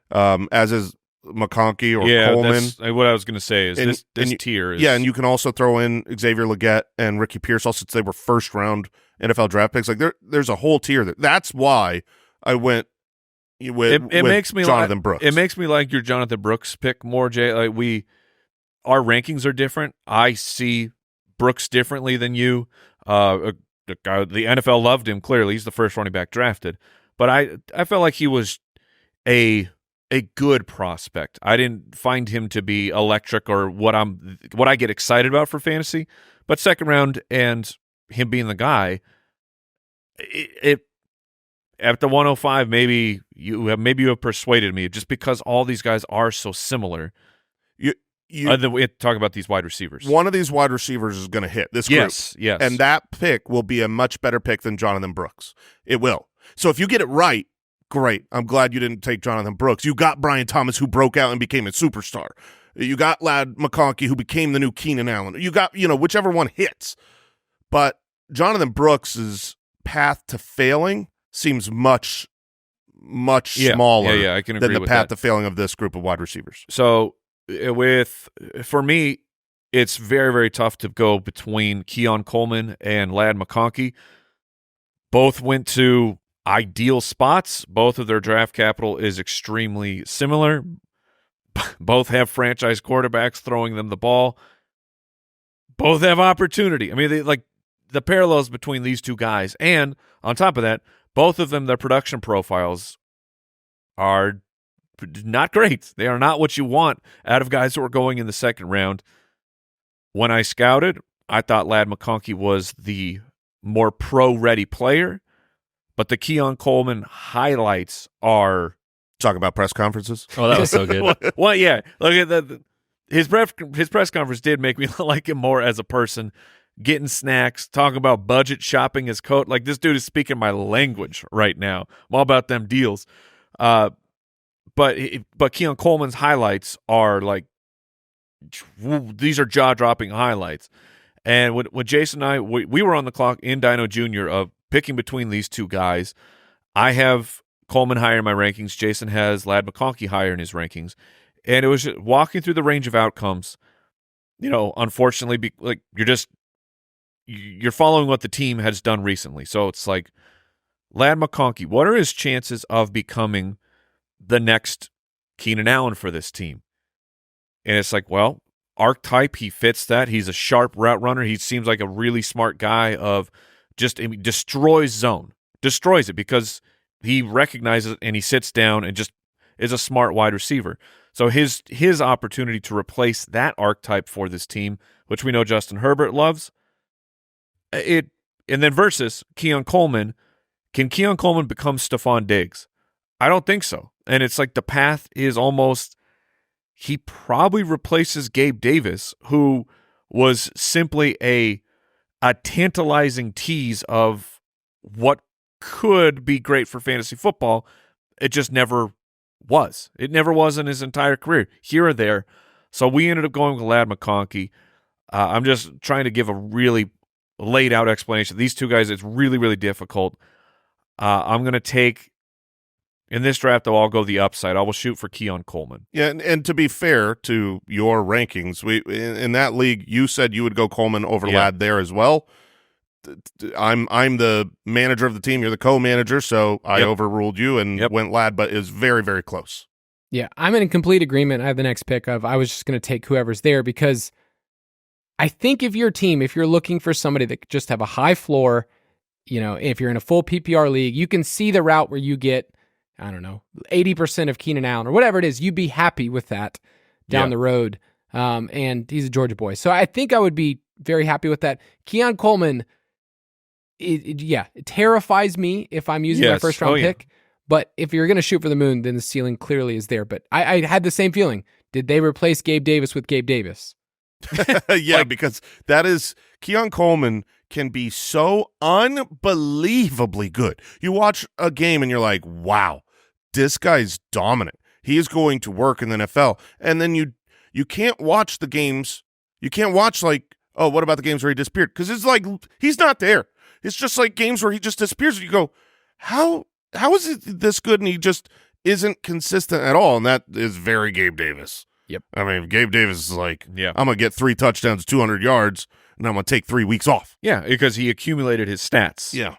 as is McConkey or Coleman. That's what I was going to say is this tier is... Yeah, and you can also throw in Xavier Legette and Ricky Pearsall since they were first-round NFL draft picks. There's a whole tier there. That's why I went with Jonathan Brooks. It makes me like your Jonathan Brooks pick more, Jay. Our rankings are different. I see Brooks differently than you. The NFL loved him, clearly. He's the first running back drafted. But I felt like he was a good prospect. I didn't find him to be electric or what I get excited about for fantasy. But second round and him being the guy, it at the 105, maybe you have persuaded me just because all these guys are so similar. We have to talk about these wide receivers. One of these wide receivers is going to hit this group. Yes. And that pick will be a much better pick than Jonathan Brooks. It will. So if you get it right, great. I'm glad you didn't take Jonathan Brooks. You got Brian Thomas, who broke out and became a superstar. You got Ladd McConkey, who became the new Keenan Allen. You got, whichever one hits. But Jonathan Brooks's path to failing seems much smaller I can agree than the with path that. to failing of this group of wide receivers. So for me, it's very, very tough to go between Keon Coleman and Ladd McConkey. Both went to ideal spots. Both of their draft capital is extremely similar. Both have franchise quarterbacks throwing them the ball. Both have opportunity. I mean, the parallels between these two guys, and on top of that, both of them, their production profiles are not great. They are not what you want out of guys who are going in the second round. When I scouted, I thought Ladd McConkey was the more pro-ready player, but the Keon Coleman highlights are... Talk about press conferences. Oh, that was so good. Well, yeah. Look at his press conference did make me like him more as a person, getting snacks, talking about budget shopping his coat. Like, this dude is speaking my language right now. I'm all about them deals. But Keon Coleman's highlights are like these are jaw-dropping highlights. And when Jason and I, we were on the clock in Dino Jr. of picking between these two guys. I have Coleman higher in my rankings. Jason has Ladd McConkey higher in his rankings. And it was just walking through the range of outcomes. Unfortunately, you're following what the team has done recently. So it's like, Ladd McConkey, what are his chances of becoming the next Keenan Allen for this team? And it's like, well, archetype, he fits that. He's a sharp route runner. He seems like a really smart guy destroys zone. Destroys it because he recognizes it and he sits down and just is a smart wide receiver. So his opportunity to replace that archetype for this team, which we know Justin Herbert loves, and then versus Keon Coleman, can Keon Coleman become Stephon Diggs? I don't think so. And it's like the path is almost, he probably replaces Gabe Davis, who was simply a tantalizing tease of what could be great for fantasy football. It just never was. It never was in his entire career, here or there. So we ended up going with Ladd McConkey. I'm just trying to give a really laid out explanation. These two guys, it's really, really difficult. I'm going to take, in this draft, though, I'll go the upside. I will shoot for Keon Coleman. Yeah, and to be fair to your rankings, in that league, you said you would go Coleman over Ladd there as well. I'm the manager of the team. You're the co-manager, so I overruled you and went Ladd, but is very, very close. Yeah, I'm in complete agreement. I have the next pick of I was just going to take whoever's there because I think if you're looking for somebody that just have a high floor, if you're in a full PPR league, you can see the route where you get, 80% of Keenan Allen or whatever it is, you'd be happy with that down the road. And he's a Georgia boy. So I think I would be very happy with that. Keon Coleman, it terrifies me if I'm using my first round pick. But if you're going to shoot for the moon, then the ceiling clearly is there. But I had the same feeling. Did they replace Gabe Davis with Gabe Davis? Because that is, Keon Coleman can be so unbelievably good. You watch a game and you're like, wow, this guy's dominant. He is going to work in the NFL. And then you can't watch the games. You can't watch like, oh, what about the games where he disappeared? Because it's like, he's not there. It's just like games where he just disappears. And you go, how is it this good? And he just isn't consistent at all. And that is very Gabe Davis. Yep. I mean, Gabe Davis is like, I'm going to get 3 touchdowns, 200 yards, and I'm going to take 3 weeks off. Yeah, because he accumulated his stats. Yeah.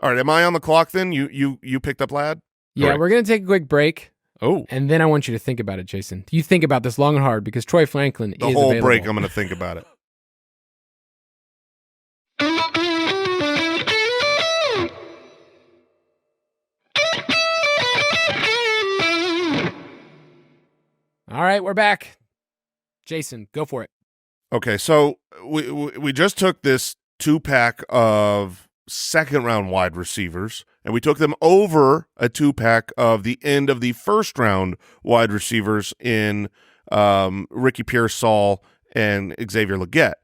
All right, am I on the clock then? You picked up Ladd? Yeah, Correct. We're going to take a quick break. Oh. And then I want you to think about it, Jason. You think about this long and hard because Troy Franklin is available. The whole break, available. I'm going to think about it. All right, we're back. Jason, go for it. Okay, so we just took this 2-pack of second-round wide receivers, and we took them over a 2-pack of the end of the first-round wide receivers in Ricky Pearsall and Xavier Legette.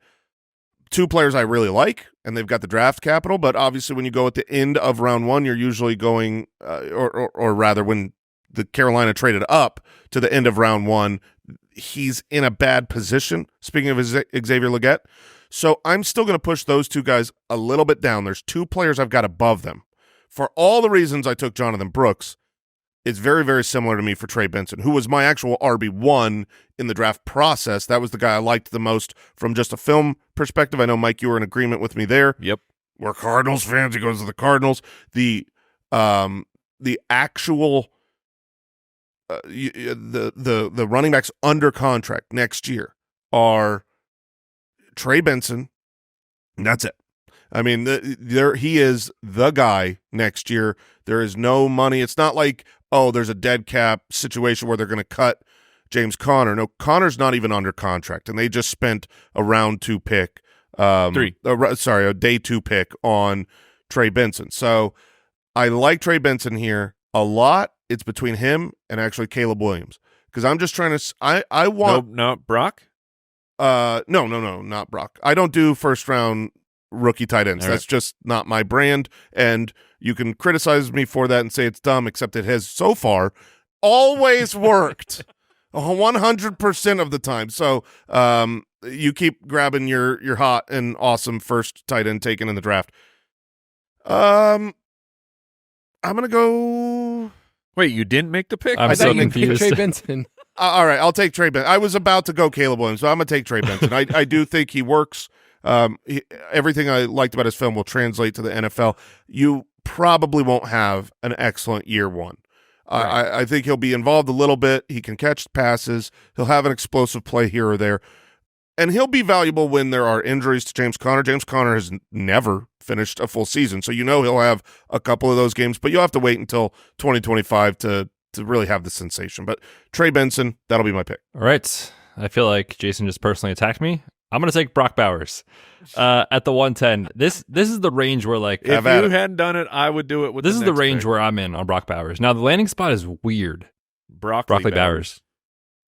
2 players I really like, and they've got the draft capital, but obviously when you go at the end of round 1, you're usually going, or rather when the Carolina traded up to the end of round 1, he's in a bad position, speaking of Xavier Legette. So I'm still going to push those 2 guys a little bit down. There's 2 players I've got above them. For all the reasons I took Jonathan Brooks, it's very, very similar to me for Trey Benson, who was my actual RB1 in the draft process. That was the guy I liked the most from just a film perspective. I know, Mike, you were in agreement with me there. Yep. We're Cardinals fans. He goes to the Cardinals. The actual the running backs under contract next year are Trey Benson, and that's it. I mean, he is the guy next year. There is no money. It's not like, oh, there's a dead cap situation where they're going to cut James Conner. No, Conner's not even under contract, and they just spent a round 2 pick, a day 2 pick on Trey Benson. So I like Trey Benson here a lot. It's between him and actually Caleb Williams, because I'm just trying to. I want no Brock. No, not Brock. I don't do first round rookie tight ends. That's just not my brand. And you can criticize me for that and say it's dumb, except it has so far always worked. 100% of the time. So you keep grabbing your hot and awesome first tight end taken in the draft. I'm going to go. Wait, you didn't make the pick? I'm I so thought you picked confused. Trey Benson. All right, I'll take Trey Benson. I was about to go Caleb Williams, but I'm going to take Trey Benson. I do think he works. Everything I liked about his film will translate to the NFL. You probably won't have an excellent year one. Right. I think he'll be involved a little bit. He can catch passes. He'll have an explosive play here or there. And he'll be valuable when there are injuries to James Conner. James Conner has never finished a full season, so he'll have a couple of those games, but you'll have to wait until 2025 to really have the sensation. But Trey Benson, that'll be my pick. All right. I feel like Jason just personally attacked me. I'm going to take Brock Bowers at the 110. This is the range where, like, If you hadn't done it, I would do it with this is the next range pick. where I'm in on Brock Bowers. Now, the landing spot is weird. Broccoli Bowers.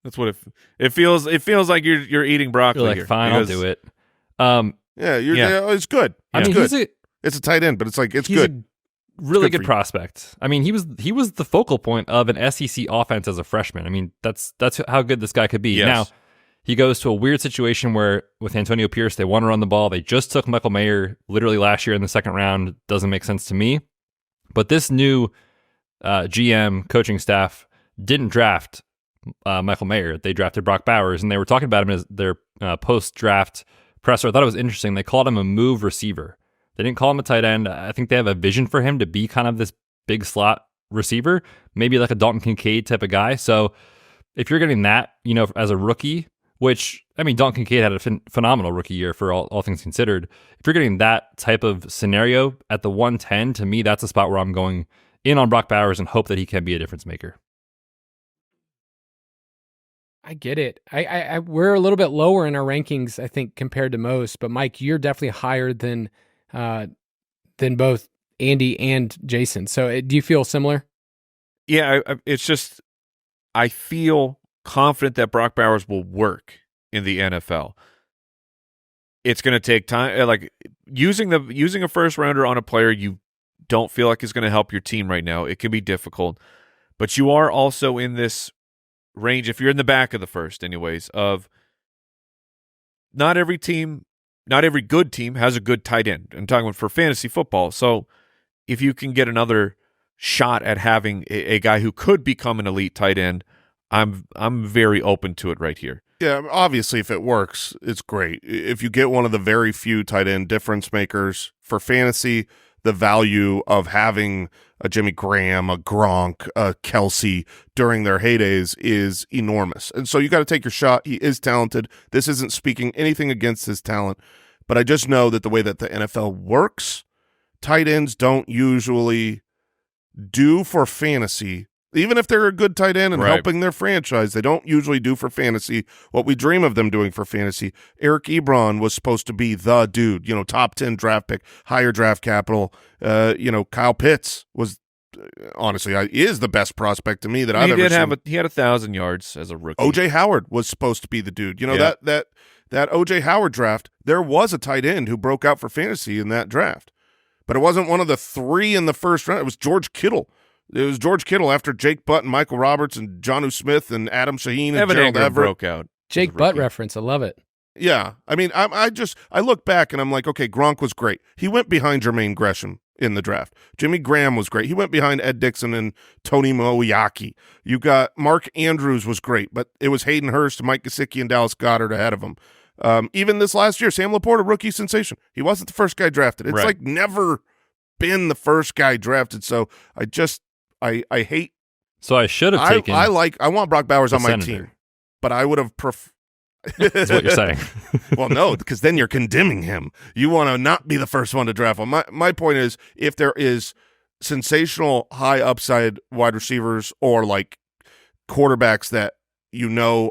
That's what it feels. It feels like you're eating broccoli. You're like, here fine, I'll because- do it. It's good. I mean, good. It's a tight end, but it's he's good. a really good good for you. prospect. I mean, he was the focal point of an SEC offense as a freshman. I mean, that's how good this guy could be. Yes. Now, he goes to a weird situation where with Antonio Pierce, they want to run the ball. They just took Michael Mayer literally last year in the second round. Doesn't make sense to me. But this new GM coaching staff didn't draft Michael Mayer. They drafted Brock Bowers, and they were talking about him as their post-draft presser. I thought it was interesting. They called him a move receiver. They didn't call him a tight end. I think they have a vision for him to be kind of this big slot receiver, maybe like a Dalton Kincaid type of guy. So if you're getting that, as a rookie, which, I mean, Dalton Kincaid had a phenomenal rookie year for all things considered. If you're getting that type of scenario at the 110, to me, that's a spot where I'm going in on Brock Bowers and hope that he can be a difference maker. I get it. We're a little bit lower in our rankings, I think, compared to most. But Mike, you're definitely higher than both Andy and Jason. So do you feel similar? Yeah, it's just I feel confident that Brock Bowers will work in the NFL. It's going to take time. Like using a first rounder on a player you don't feel like is going to help your team right now. It can be difficult, but you are also in this range, if you're in the back of the first anyways, of not every good team has a good tight end. I'm talking about for fantasy football. So if you can get another shot at having a guy who could become an elite tight end, I'm very open to it right here. Yeah, obviously if it works, it's great. If you get one of the very few tight end difference makers for fantasy, the value of having a Jimmy Graham, a Gronk, a Kelsey during their heydays is enormous. And so you got to take your shot. He is talented. This isn't speaking anything against his talent, but I just know that the way that the NFL works, tight ends don't usually do for fantasy. Even if they're a good tight end and Right. helping their franchise, they don't usually do for fantasy what we dream of them doing for fantasy. Eric Ebron was supposed to be the dude, top 10 draft pick, higher draft capital. Kyle Pitts was honestly is the best prospect to me that I've ever seen. He had 1,000 yards as a rookie. OJ Howard was supposed to be the dude. That OJ Howard draft, there was a tight end who broke out for fantasy in that draft, but it wasn't one of the three in the first round. It was George Kittle. It was George Kittle after Jake Butt and Michael Roberts and Jonnu Smith and Adam Shaheen and Evan Gerald Ingram Everett. broke out. Jake as a Butt rookie. reference. I love it. Yeah. I mean, I look back and I'm like, okay, Gronk was great. He went behind Jermaine Gresham in the draft. Jimmy Graham was great. He went behind Ed Dixon and Tony Moeaki. You got Mark Andrews was great, but it was Hayden Hurst, Mike Gesicki, and Dallas Goedert ahead of him. Even this last year, Sam Laporta, rookie sensation. He wasn't the first guy drafted. It's Right. like never been the first guy drafted. So I hate. So I should have taken. I want Brock Bowers on my Senator. team, but I would have preferred. That's what you're saying. Well, no, because then you're condemning him. You want to not be the first one to draft one. My point is, if there is sensational high upside wide receivers or like quarterbacks that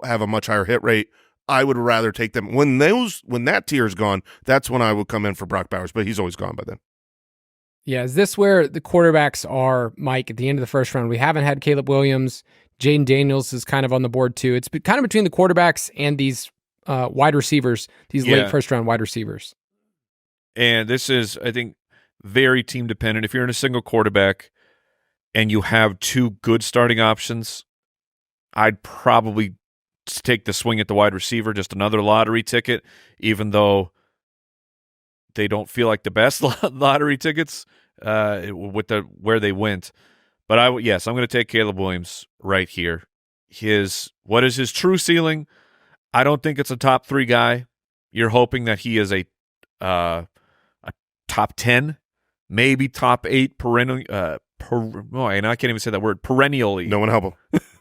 have a much higher hit rate, I would rather take them. When that tier is gone, that's when I would come in for Brock Bowers, but he's always gone by then. Yeah, is this where the quarterbacks are, Mike, at the end of the first round? We haven't had Caleb Williams. Jaden Daniels is kind of on the board too. It's kind of between the quarterbacks and these wide receivers, these late first-round wide receivers. And this is, I think, very team dependent. If you're in a single quarterback and you have two good starting options, I'd probably take the swing at the wide receiver, just another lottery ticket, even though they don't feel like the best lottery tickets with where they went. But I'm going to take Caleb Williams right here. What is his true ceiling? I don't think it's a top 3 guy. You're hoping that he is a top 10, maybe top 8 perennial. And I can't even say that word. Perennially. No one help him.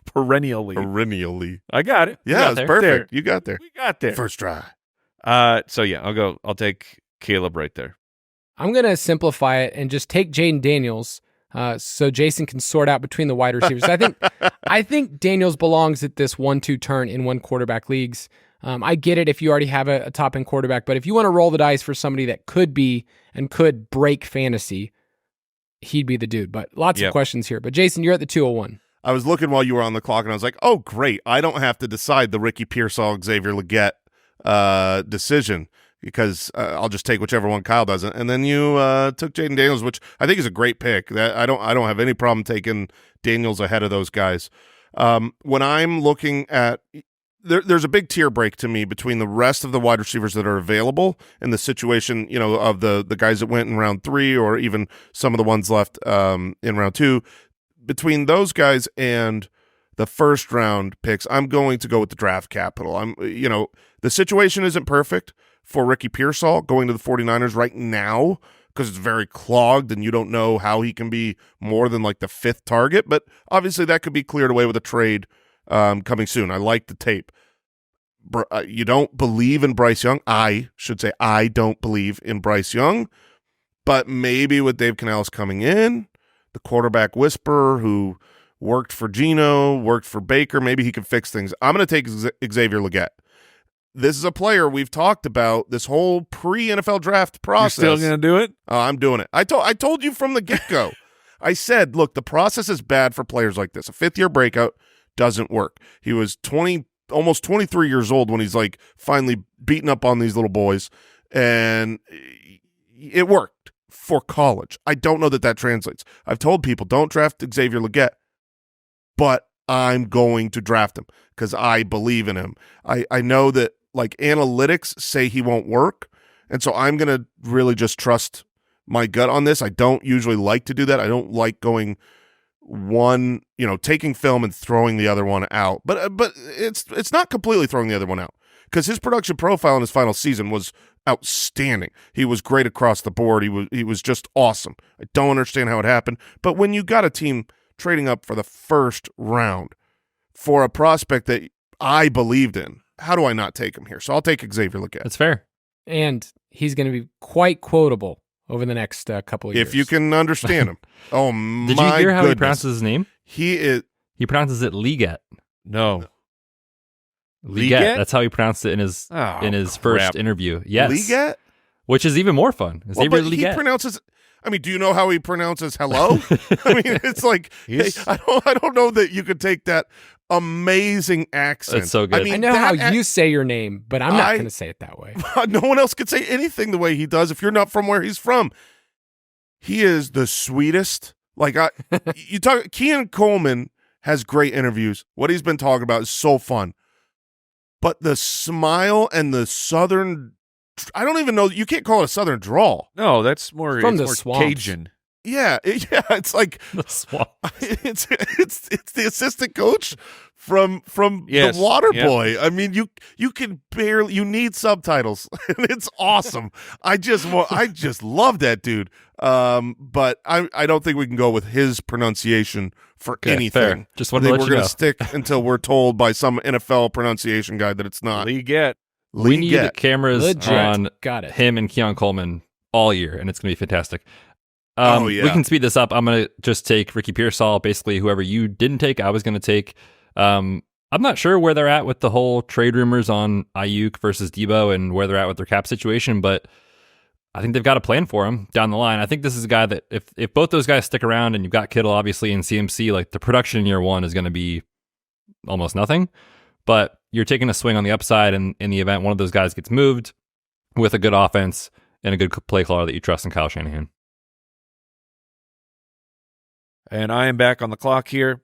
Perennially. I got it. Yeah, it's perfect. There. You got there. We got there. First try. I'll take Caleb right there. I'm going to simplify it and just take Jaden Daniels so Jason can sort out between the wide receivers. I think Daniels belongs at this 1-2 turn in one quarterback leagues. I get it if you already have a top-end quarterback, but if you want to roll the dice for somebody that could be and could break fantasy, he'd be the dude. But lots of questions here. But Jason, you're at the 201. I was looking while you were on the clock, and I was like, oh, great. I don't have to decide the Ricky Pearsall, Xavier Legette decision because I'll just take whichever one Kyle does. And then you took Jaden Daniels, which I think is a great pick. I don't have any problem taking Daniels ahead of those guys. When I'm looking at there's a big tier break to me between the rest of the wide receivers that are available and the situation, of the guys that went in round 3 or even some of the ones left in round 2. Between those guys and the first round picks, I'm going to go with the draft capital. The situation isn't perfect for Ricky Pearsall going to the 49ers right now because it's very clogged and you don't know how he can be more than like the 5th target. But obviously that could be cleared away with a trade coming soon. I like the tape. You don't believe in Bryce Young. I should say I don't believe in Bryce Young, but maybe with Dave Canales coming in, the quarterback whisperer who worked for Geno, worked for Baker, maybe he can fix things. I'm going to take Xavier Legette. This is a player we've talked about this whole pre-NFL draft process. You're still going to do it? I'm doing it. I told you from the get-go. I said, look, the process is bad for players like this. A 5th-year breakout doesn't work. He was almost 23 years old when he's like finally beating up on these little boys, and it worked for college. I don't know that translates. I've told people don't draft Xavier Legette, but I'm going to draft him because I believe in him. I know that like analytics say he won't work, and so I'm going to really just trust my gut on this. I don't usually like to do that. I don't like going taking film and throwing the other one out. But it's not completely throwing the other one out because his production profile in his final season was outstanding. He was great across the board. He was just awesome. I don't understand how it happened. But when you got a team trading up for the first round for a prospect that I believed in, how do I not take him here? So I'll take Xavier Legette. That's fair. And he's going to be quite quotable over the next couple of years. If you can understand him. Oh, my Did you hear how goodness. he pronounces his name? He pronounces it Legette. No. Legette. That's how he pronounced it in his first interview. Yes. Legette? Which is even more fun. Well, but he pronounces. I mean, do you know how he pronounces hello? I mean, it's like I don't know that you could take that amazing accent. It's so good. I know how you say your name, but I'm not going to say it that way. No one else could say anything the way he does if you're not from where he's from. He is the sweetest. Like you talk. Keon Coleman has great interviews. What he's been talking about is so fun. But the smile and the southern, I don't even know. You can't call it a southern drawl. No, that's more from the more swamps. Cajun. Yeah, it's like the swamp. It's the assistant coach from Yes, the Water yep. Boy. I mean, you can barely, you need subtitles, and it's awesome. I just love that dude. But I don't think we can go with his pronunciation for anything. Fair. Just wanted I to think let we're you gonna know. stick until we're told by some NFL pronunciation guy that it's not. Legette. We need Legette. cameras Legit. on Got it. him and Keon Coleman all year, and it's going to be fantastic. Oh, yeah. We can speed this up. I'm going to just take Ricky Pearsall. Basically, whoever you didn't take, I was going to take. I'm not sure where they're at with the whole trade rumors on Ayuk versus Debo and where they're at with their cap situation, but I think they've got a plan for him down the line. I think this is a guy that if both those guys stick around and you've got Kittle, obviously, and CMC, like the production in year one is going to be almost nothing, but you're taking a swing on the upside, and in the event one of those guys gets moved with a good offense and a good play caller that you trust in Kyle Shanahan. And I am back on the clock here.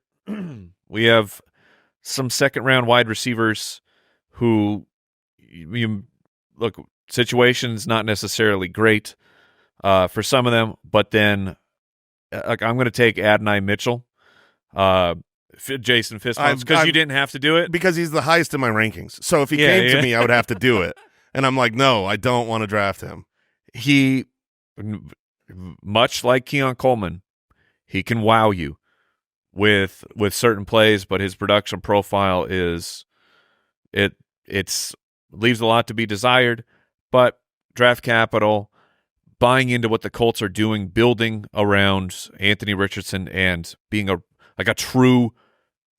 We have some second-round wide receivers who you look, situation's not necessarily great for some of them, but then like I'm going to take Adonai Mitchell, Jason fist bumps, because you didn't have to do it. Because he's the highest in my rankings. So if he came to me, I would have to do it. And I'm like, no, I don't want to draft him. He, much like Keon Coleman, he can wow you with certain plays, but his production profile it's leaves a lot to be desired. But draft capital, buying into what the Colts are doing, building around Anthony Richardson and being a true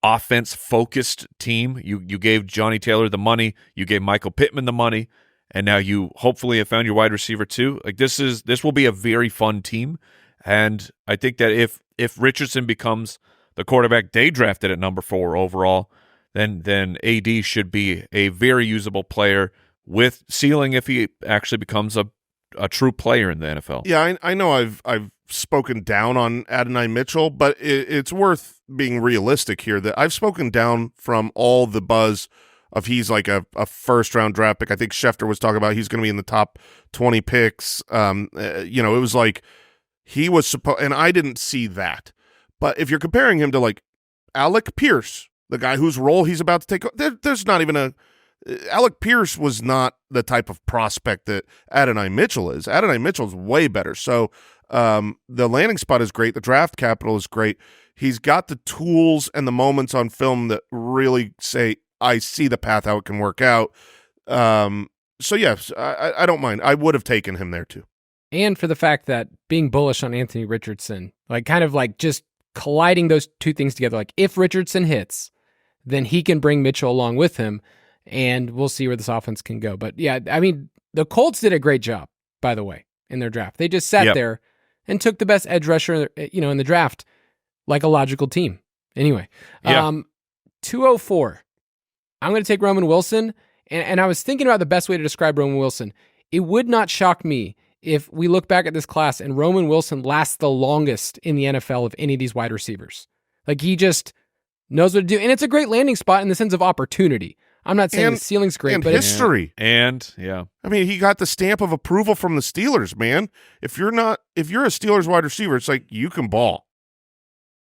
offense-focused team. You gave Johnny Taylor the money, you gave Michael Pittman the money, and now you hopefully have found your wide receiver too. Like this will be a very fun team, and I think that if Richardson becomes the quarterback they drafted at number 4 overall, then AD should be a very usable player with ceiling if he actually becomes a true player in the NFL. Yeah, I know I've spoken down on Adonai Mitchell, but it's worth being realistic here that I've spoken down from all the buzz of he's like a first-round draft pick. I think Schefter was talking about he's going to be in the top 20 picks. It was like he was supposed – and I didn't see that. But if you're comparing him to like Alec Pierce, the guy whose role he's about to take, there's not even a – Alec Pierce was not the type of prospect that Adonai Mitchell is. Adonai Mitchell's way better. So the landing spot is great. The draft capital is great. He's got the tools and the moments on film that really say, I see the path how it can work out. So, yes, I don't mind. I would have taken him there too. And for the fact that being bullish on Anthony Richardson, like kind of like just colliding those two things together, like if Richardson hits, then he can bring Mitchell along with him, and we'll see where this offense can go. But yeah, I mean, the Colts did a great job, by the way, in their draft. They just sat there and took the best edge rusher, in the draft, like a logical team. Anyway, 204. I'm going to take Roman Wilson, and I was thinking about the best way to describe Roman Wilson. It would not shock me if we look back at this class and Roman Wilson lasts the longest in the NFL of any of these wide receivers. Like, he just knows what to do, and it's a great landing spot in the sense of opportunity. I'm not saying the ceiling's great, but history. I mean, he got the stamp of approval from the Steelers, man. If you're a Steelers wide receiver, it's like you can ball.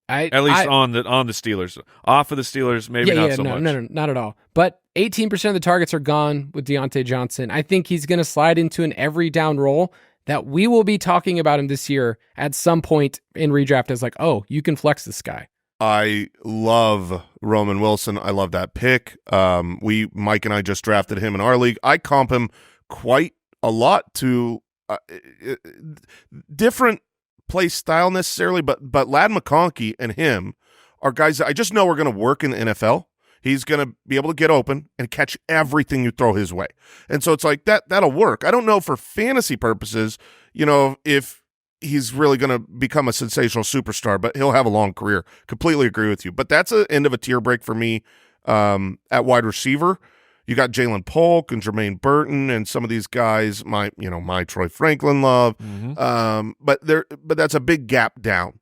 At least on the Steelers. Off of the Steelers, maybe not so much. No, not at all. But 18% of the targets are gone with Deontay Johnson. I think he's going to slide into an every down role that we will be talking about him this year at some point in redraft as like, oh, you can flex this guy. I love Roman Wilson. I love that pick. Mike and I just drafted him in our league. I comp him quite a lot to different play style necessarily, but Ladd McConkey and him are guys that I just know are going to work in the NFL. He's going to be able to get open and catch everything you throw his way. And so it's like that'll work. I don't know for fantasy purposes, if he's really going to become a sensational superstar, but he'll have a long career. Completely agree with you. But that's an end of a tier break for me at wide receiver. You got Jalen Polk and Jermaine Burton and some of these guys, my Troy Franklin love. Mm-hmm. But that's a big gap down.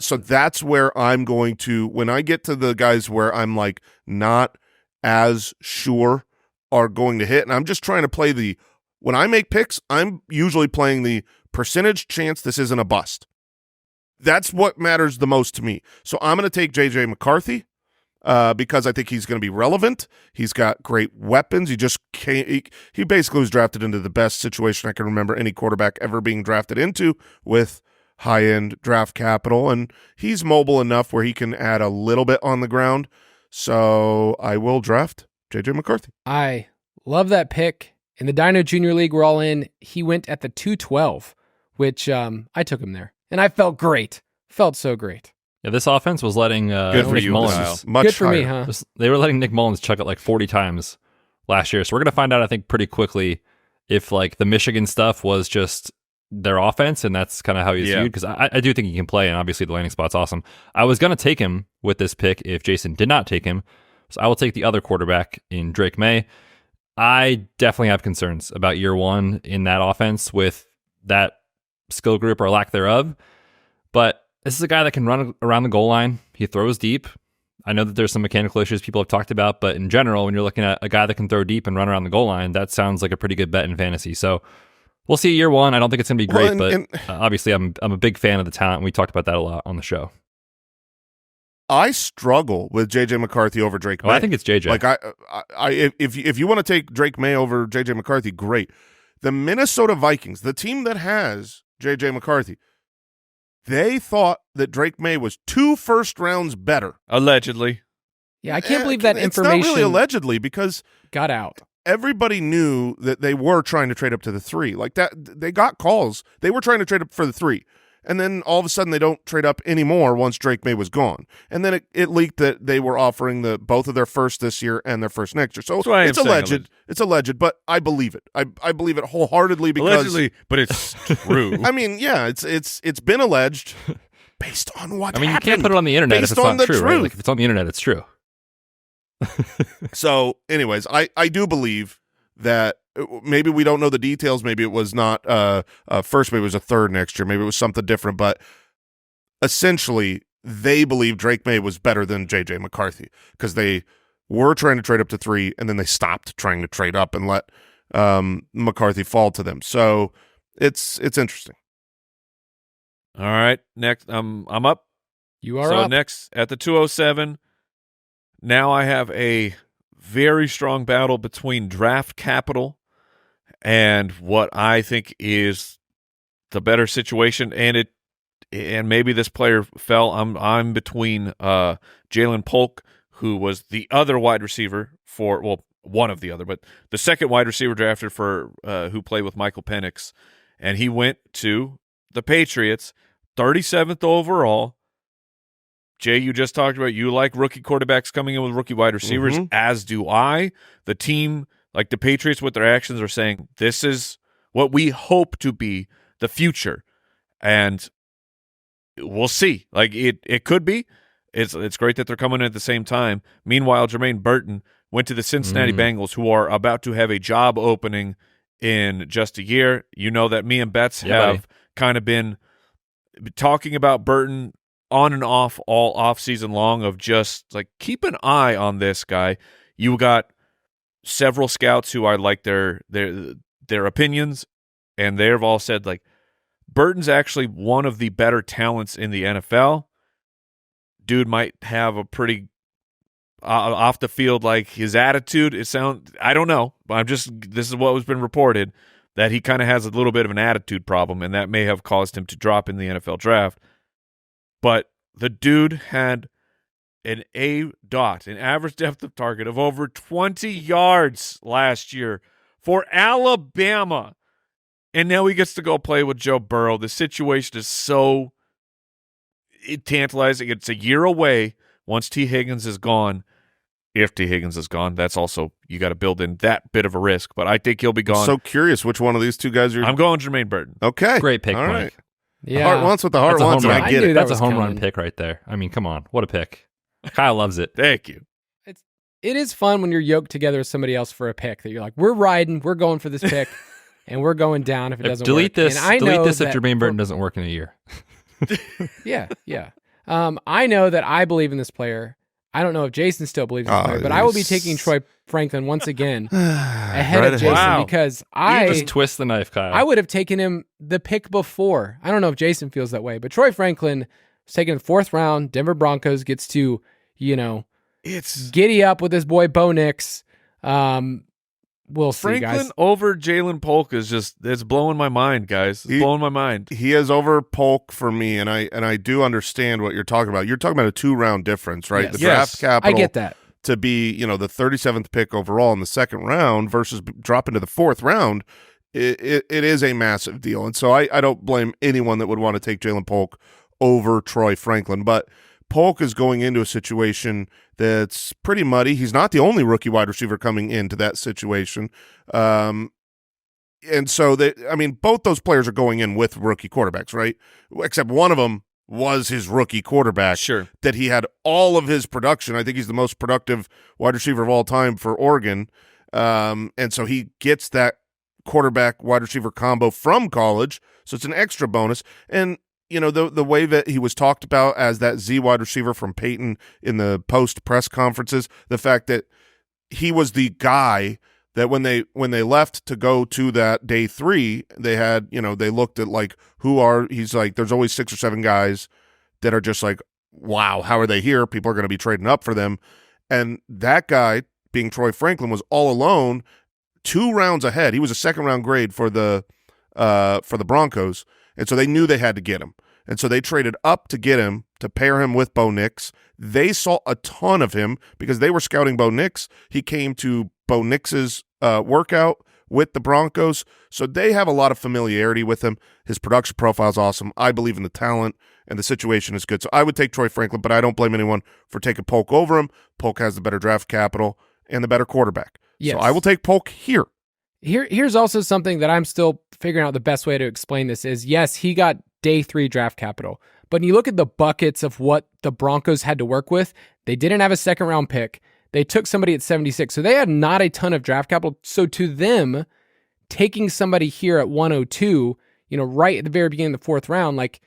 So that's where I'm going to, when I get to the guys where I'm like not as sure are going to hit, and I'm just trying to play when I make picks, I'm usually playing the percentage chance this isn't a bust. That's what matters the most to me. So I'm going to take J.J. McCarthy. Because I think he's going to be relevant. He's got great weapons. He basically was drafted into the best situation I can remember any quarterback ever being drafted into, with high-end draft capital, and he's mobile enough where he can add a little bit on the ground. So I will draft J.J. McCarthy. I love that pick. In the Dino Junior League we're all in, he went at the 212, which I took him there, and I felt great. Felt so great. Yeah, this offense was letting Nick Mullins. Much good for higher. Me, huh? They were letting Nick Mullins chuck it like 40 times last year. So we're going to find out, I think, pretty quickly if like the Michigan stuff was just their offense, and that's kind of how he's viewed, because I do think he can play, and obviously the landing spot's awesome. I was going to take him with this pick if Jason did not take him, so I will take the other quarterback in Drake Maye. I definitely have concerns about year one in that offense with that skill group or lack thereof, but this is a guy that can run around the goal line. He throws deep. I know that there's some mechanical issues people have talked about, but in general, when you're looking at a guy that can throw deep and run around the goal line, that sounds like a pretty good bet in fantasy. So we'll see year one. I don't think it's going to be great, but obviously I'm a big fan of the talent. And we talked about that a lot on the show. I struggle with J.J. McCarthy over Drake May. I think it's J.J. Like if you want to take Drake May over J.J. McCarthy, great. The Minnesota Vikings, the team that has J.J. McCarthy, they thought that Drake May was 2 first rounds better. Allegedly. Yeah, I can't believe that information. It's not really allegedly because got out. Everybody knew that they were trying to trade up to the 3. Like that, they got calls. They were trying to trade up for the 3. And then all of a sudden they don't trade up anymore once Drake May was gone. And then it leaked that they were offering both of their first this year and their first next year. So it's alleged. It's alleged, but I believe it. I believe it wholeheartedly because allegedly, but it's true. I mean, yeah, it's been alleged based on what happened. You can't put it on the internet if it's not true, right? Like if it's on the internet, it's true. So, anyways, I do believe that maybe we don't know the details. Maybe it was not first, maybe it was a third next year. Maybe it was something different. But essentially, they believe Drake May was better than J.J. McCarthy because they were trying to trade up to 3, and then they stopped trying to trade up and let McCarthy fall to them. So it's interesting. All right, next I'm up. You are up. So next at the 207, now I have a very strong battle between draft capital and what I think is the better situation, and maybe this player fell. I'm between Jalen Polk, who was the other wide receiver one of the other, but the second wide receiver drafted for who played with Michael Penix, and he went to the Patriots, 37th overall. Jay, you just talked about you like rookie quarterbacks coming in with rookie wide receivers, as do I. The team, like the Patriots with their actions, are saying this is what we hope to be the future. And we'll see. Like it could be. It's great that they're coming in at the same time. Meanwhile, Jermaine Burton went to the Cincinnati Bengals, who are about to have a job opening in just a year. You know that me and Betz have kind of been talking about Burton on and off all off season long of just like keep an eye on this guy. You got several scouts who I like their opinions, and they've all said like Burton's actually one of the better talents in the NFL. Dude might have a pretty off the field, like his attitude. I don't know, but this is what has been reported, that he kind of has a little bit of an attitude problem, and that may have caused him to drop in the NFL draft. But the dude had an an average depth of target of over 20 yards last year for Alabama. And now he gets to go play with Joe Burrow. The situation is so tantalizing. It's a year away once T. Higgins is gone. If T. Higgins is gone, that's also, you got to build in that bit of a risk. But I think he'll be gone. I'm so curious which one of these two guys I'm going Jermaine Burton. Okay. Great pick, all Mike. Right. Yeah. The heart wants what the heart wants, and I get it. That's a home run pick right there. I mean, come on. What a pick. Kyle loves it. Thank you. It is fun when you're yoked together with somebody else for a pick that you're like, we're riding, we're going for this pick, and we're going down if it doesn't delete work. This. Delete this if Jermaine Burton doesn't work in a year. Yeah. I know that I believe in this player. I don't know if Jason still believes in this player, but I will be taking Troy Franklin once again ahead of Jason because you just twist the knife, Kyle. I would have taken him the pick before. I don't know if Jason feels that way, but Troy Franklin was taken in the 4th round. Denver Broncos gets to, it's giddy up with his boy Bo Nix. We'll see, Franklin guys. over Jalen Polk is it's blowing my mind, guys. It's blowing my mind. He is over Polk for me, and I do understand what you're talking about. You're talking about a 2-round difference, right? Yes. The draft capital. I get that. To be, the 37th pick overall in the 2nd round versus dropping to the 4th round, it is a massive deal. And so I don't blame anyone that would want to take Jalen Polk over Troy Franklin. But Polk is going into a situation that's pretty muddy. He's not the only rookie wide receiver coming into that situation. And so, both those players are going in with rookie quarterbacks, right? Except one of them was his rookie quarterback. Sure. That he had all of his production. I think he's the most productive wide receiver of all time for Oregon. And so he gets that quarterback wide receiver combo from college. So it's an extra bonus. And, the way that he was talked about as that Z wide receiver from Peyton in the post press conferences, the fact that he was the guy that when they left to go to that day 3, they had, they looked at like, he's like, there's always 6 or 7 guys that are just like, wow, how are they here? People are going to be trading up for them. And that guy, being Troy Franklin, was all alone 2 rounds ahead. He was a 2nd-round grade for the Broncos. And so they knew they had to get him. And so they traded up to get him, to pair him with Bo Nix. They saw a ton of him because they were scouting Bo Nix. He came to Bo Nix's workout with the Broncos. So they have a lot of familiarity with him. His production profile is awesome. I believe in the talent, and the situation is good. So I would take Troy Franklin, but I don't blame anyone for taking Polk over him. Polk has the better draft capital and the better quarterback. Yes. So I will take Polk here. Here's also something that I'm still figuring out the best way to explain this is, yes, he got day 3 draft capital, but when you look at the buckets of what the Broncos had to work with, they didn't have a 2nd-round pick. They took somebody at 76, so they had not a ton of draft capital. So to them, taking somebody here at 102, right at the very beginning of the 4th round, like,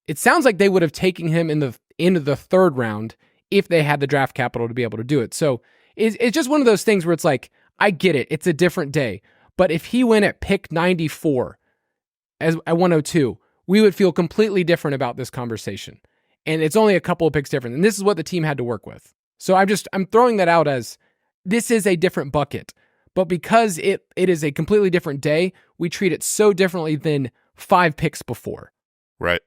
it sounds like they would have taken him in the end of the 3rd round if they had the draft capital to be able to do it. So it's just one of those things where it's like, I get it. It's a different day. But if he went at pick 94 at 102, we would feel completely different about this conversation. And it's only a couple of picks different. And this is what the team had to work with. So I'm throwing that out as this is a different bucket. But because it is a completely different day, we treat it so differently than 5 picks before. Right.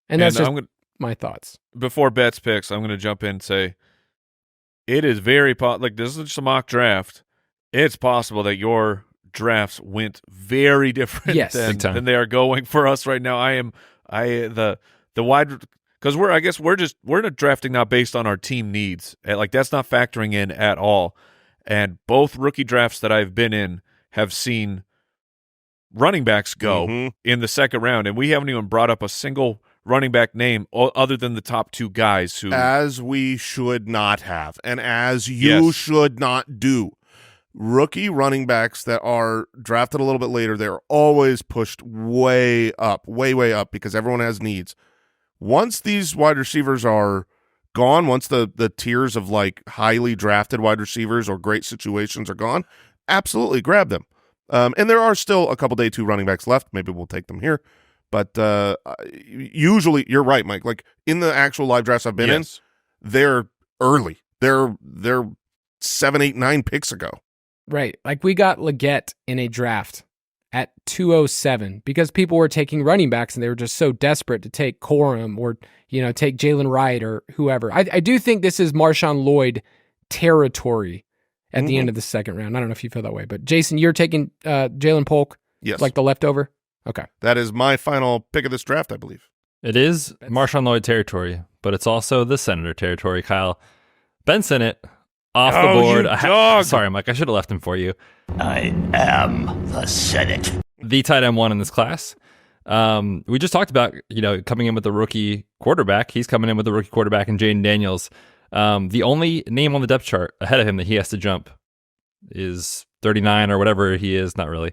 And that's just my thoughts. Before Betz picks, I'm going to jump in and say it is very like this is just a mock draft. It's possible that your drafts went very different than they are going for us right now. The wide, because we're not drafting now based on our team needs. Like that's not factoring in at all. And both rookie drafts that I've been in have seen running backs go in the 2nd round, and we haven't even brought up a single running back name other than the top 2 guys who, as we should not have, and as you should not do. Rookie running backs that are drafted a little bit later, they're always pushed way up, way up, because everyone has needs. Once these wide receivers are gone, once the tiers of like highly drafted wide receivers or great situations are gone, absolutely grab them. And there are still a couple day 2 running backs left. Maybe we'll take them here. But usually, you're right, Mike. Like in the actual live drafts I've been in, they're early. They're 7, 8, 9 picks ago. Right. Like we got Leggett in a draft at 207 because people were taking running backs and they were just so desperate to take Corum or, take Jalen Wright or whoever. I do think this is Marshawn Lloyd territory at the end of the 2nd round. I don't know if you feel that way, but Jason, you're taking Jalen Polk? Yes. Like the leftover? Okay. That is my final pick of this draft, I believe. It is Marshawn Lloyd territory, but it's also the Senator territory, Kyle. Ben Sinnott off the board. Sorry, Mike. I should have left him for you. I am the Senate. The tight end 1 in this class. We just talked about, coming in with the rookie quarterback. He's coming in with the rookie quarterback in Jaden Daniels. The only name on the depth chart ahead of him that he has to jump is 39 or whatever he is. Not really.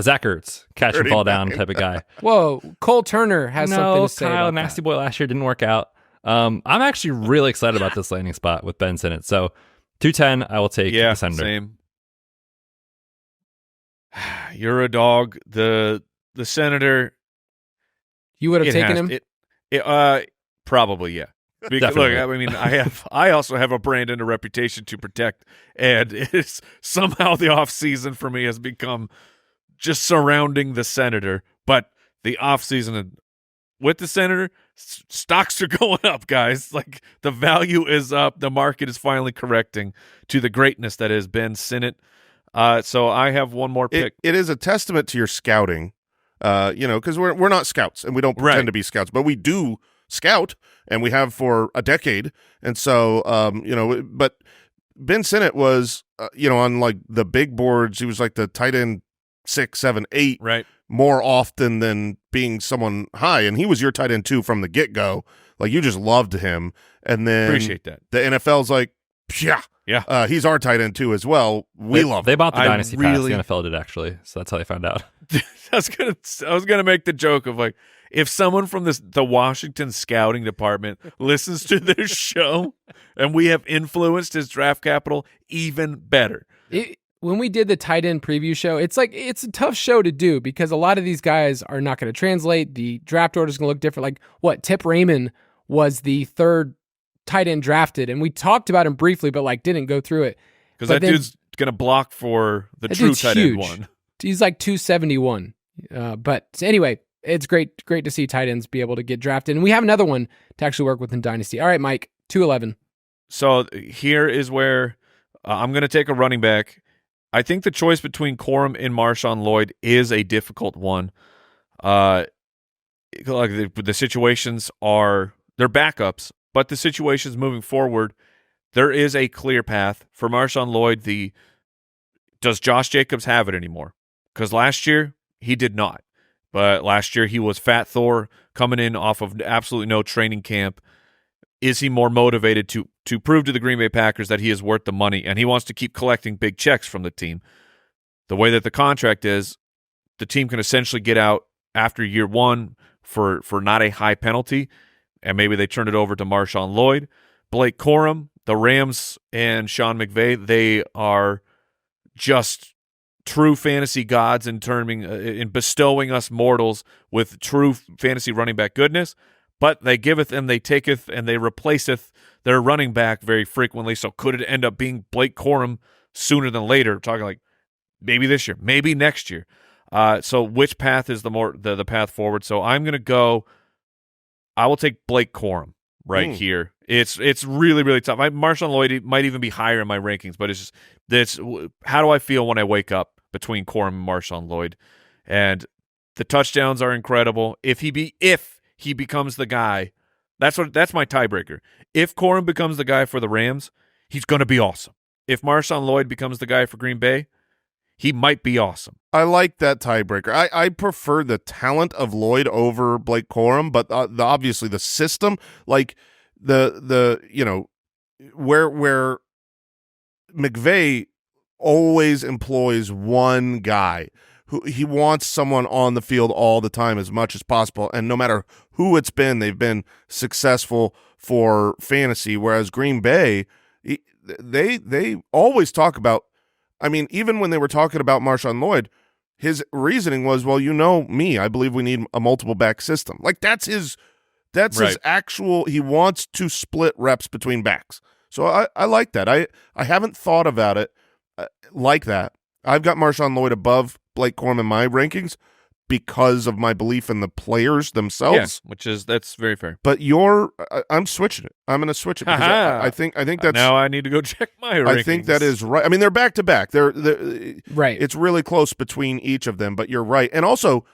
Zach Ertz, catch and fall down type of guy. Whoa, Cole Turner has something to say Kyle, about Nasty that. Boy last year didn't work out. I'm actually really excited about this landing spot with Ben Sinnott. So 210, I will take the Senator. Same. You're a dog. The Senator. You would have taken him? Probably, yeah. Because, look, I mean, I also have a brand and a reputation to protect, and it's somehow the off season for me has become just surrounding the Senator. But the off season with the Senator, stocks are going up, guys. Like the value is up. The market is finally correcting to the greatness that has been Sinnott. So I have one more pick. It is a testament to your scouting, because we're not scouts and we don't pretend to be scouts, but we do scout and we have for a decade. And so, but Ben Sinnott was, on like the big boards, he was like the tight end 6, 7, 8, right, more often than being someone high. And he was your tight end 2 from the get go. Like you just loved him. And then appreciate that. The NFL's like, yeah, he's our tight end 2 as well. We love him. They bought the Dynasty pass. The NFL did actually. So that's how they found out. I was gonna make the joke of like, if someone from the Washington scouting department listens to this show and we have influenced his draft capital, even better. When we did the tight end preview show, it's a tough show to do because a lot of these guys are not going to translate. The draft order is going to look different. Like Tip Raymond was the third tight end drafted, and we talked about him briefly, but didn't go through it. Because that dude's going to block for the true tight end one. He's like 271. But anyway, it's great to see tight ends be able to get drafted. And we have another one to actually work with in Dynasty. All right, Mike, 211. So here is where I'm going to take a running back. I think the choice between Corum and Marshawn Lloyd is a difficult one. The situations they're backups, but the situations moving forward, there is a clear path. For Marshawn Lloyd, does Josh Jacobs have it anymore? Because last year, he did not. But last year, he was Fat Thor coming in off of absolutely no training camp. Is he more motivated to prove to the Green Bay Packers that he is worth the money, and he wants to keep collecting big checks from the team? The way that the contract is, the team can essentially get out after year one for not a high penalty, and maybe they turn it over to Marshawn Lloyd. Blake Corum, the Rams, and Sean McVay, they are just true fantasy gods in bestowing us mortals with true fantasy running back goodness. But they giveth and they taketh and they replaceth their running back very frequently. So could it end up being Blake Corum sooner than later? We're talking like maybe this year, maybe next year. So which path is the path forward? So I'm going to go. I will take Blake Corum here. It's really, really tough. Marshawn Lloyd might even be higher in my rankings, but it's how do I feel when I wake up between Corum and Marshawn Lloyd? And the touchdowns are incredible. If he becomes the guy, that's my tiebreaker. If Corum becomes the guy for the Rams, he's going to be awesome. If Marshawn Lloyd becomes the guy for Green Bay, he might be awesome. I like that tiebreaker. I prefer the talent of Lloyd over Blake Corum, but obviously the system, like where McVay always employs one guy who he wants someone on the field all the time as much as possible, and no matter who it's been, they've been successful for fantasy. Whereas Green Bay, they always talk about. I mean, even when they were talking about Marshawn Lloyd, his reasoning was, well, you know me, I believe we need a multiple back system. Like that's his actual, he wants to split reps between backs. So I like that. I haven't thought about it like that. I've got Marshawn Lloyd above Blake Corum in my rankings because of my belief in the players themselves. Yeah, that's very fair. But I'm switching it. I'm going to switch it because I think that's now I need to go check my rankings. I think that is right. I mean, they're back to back. They're right. It's really close between each of them, but you're right. And also,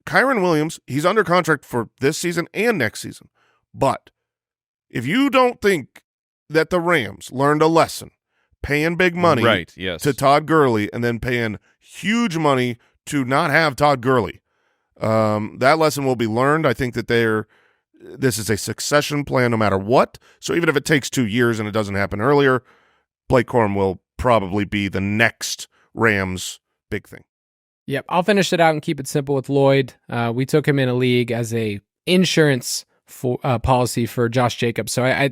Kyren Williams, he's under contract for this season and next season. But if you don't think that the Rams learned a lesson paying big money to Todd Gurley and then paying huge money to not have Todd Gurley, that lesson will be learned. I think that this is a succession plan no matter what. So even if it takes 2 years and it doesn't happen earlier, Blake Corum will probably be the next Rams big thing. Yep, I'll finish it out and keep it simple with Lloyd. We took him in a league as a insurance policy for Josh Jacobs. So I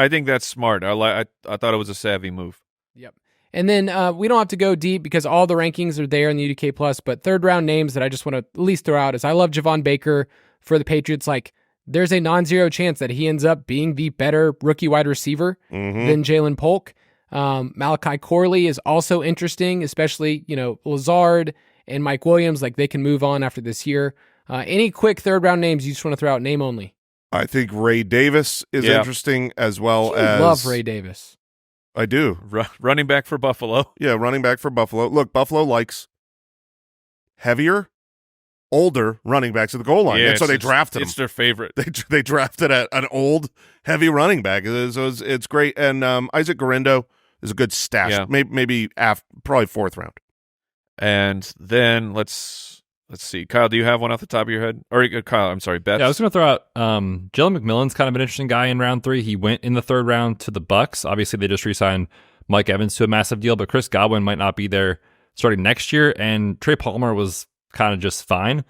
think that's smart. I thought it was a savvy move. Yep. And then we don't have to go deep because all the rankings are there in the UDK Plus, but third round names that I just want to at least throw out is I love Javon Baker for the Patriots. Like there's a non-zero chance that he ends up being the better rookie wide receiver than Jalen Polk. Malachi Corley is also interesting, especially, Lazard and Mike Williams, like they can move on after this year. Any quick third round names you just want to throw out, name only? I think Ray Davis is interesting as well as. I love Ray Davis. I do. Running back for Buffalo. Yeah, running back for Buffalo. Look, Buffalo likes heavier, older running backs at the goal line. Yeah, and so they drafted him. It's their favorite. They drafted an old, heavy running back. So it's great. And Isaac Guerrero is a good stash. Yeah. Maybe probably fourth round. And then let's see. Kyle, do you have one off the top of your head? Or Kyle, I'm sorry, Betz. Yeah, I was going to throw out Jalen McMillan's kind of an interesting guy in round 3. He went in the third round to the Bucks. Obviously, they just re-signed Mike Evans to a massive deal, but Chris Godwin might not be there starting next year, and Trey Palmer was kind of just fine.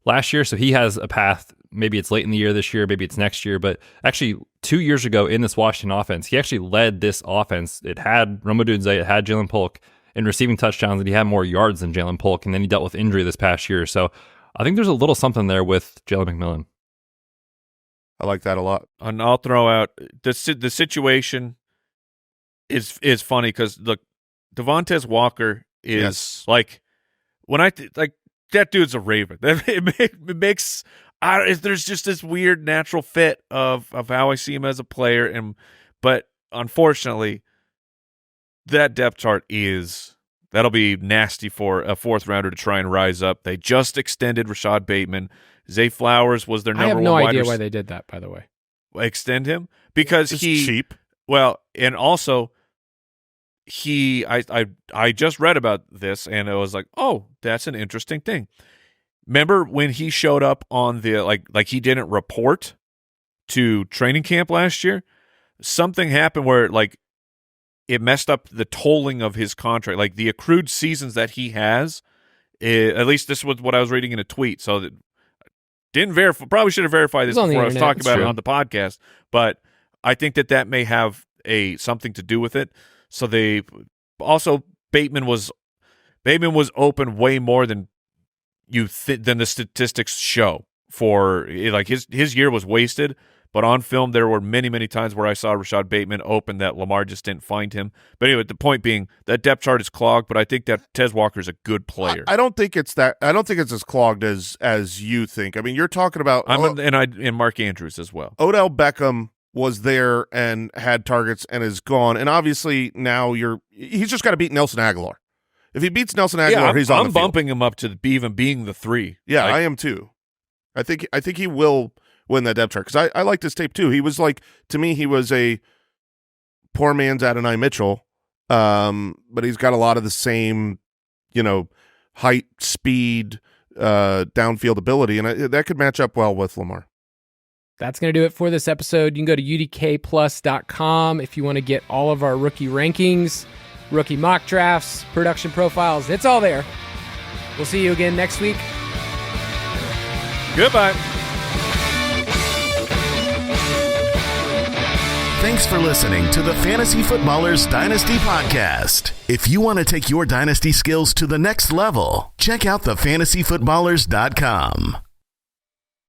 last year, so he has a path. Maybe it's late in the year this year, maybe it's next year, but actually 2 years ago in this Washington offense, he actually led this offense. It had Rome Odunze, it had Jalen Polk in receiving touchdowns, and he had more yards than Jalen Polk, and then he dealt with injury this past year. So I think there's a little something there with Jalen McMillan. I like that a lot. And I'll throw out the situation is funny because look, Devontae Walker is like when that dude's a Raven. It makes there's just this weird natural fit of how I see him as a player, but unfortunately, that depth chart that'll be nasty for a fourth rounder to try and rise up. They just extended Rashad Bateman. Zay Flowers was their number one. I have no idea why they did that, by the way. Extend him because he's cheap. Well, and also I just read about this and it was like, oh, that's an interesting thing. Remember when he showed up on the like he didn't report to training camp last year? Something happened where like it messed up the tolling of his contract, like the accrued seasons that he has. At least this was what I was reading in a tweet. So that didn't verify. Probably should have verified this before I was talking about it on the podcast. But I think that may have something to do with it. So they also Bateman was open way more than than the statistics show for like his year was wasted. But on film, there were many times where I saw Rashad Bateman open that Lamar just didn't find him. But anyway, the point being that depth chart is clogged, but I think that Tez Walker is a good player. I don't think it's that. I don't think it's as clogged as you think. I mean, you're talking about and Mark Andrews as well. Odell Beckham was there and had targets and is gone, and obviously now he's just got to beat Nelson Aguilar. If he beats Nelson Aguilar, he's on the field. I'm bumping him up to even being the 3. Yeah, I am too. I think he will win that depth chart because I liked his tape too. He was to me, he was a poor man's Adonai Mitchell, but he's got a lot of the same, height, speed, downfield ability, and that could match up well with Lamar. That's going to do it for this episode. You can go to udkplus.com if you want to get all of our rookie rankings, rookie mock drafts, production profiles. It's all there. We'll see you again next week. Goodbye. Thanks for listening to the Fantasy Footballers Dynasty Podcast. If you want to take your dynasty skills to the next level, check out thefantasyfootballers.com.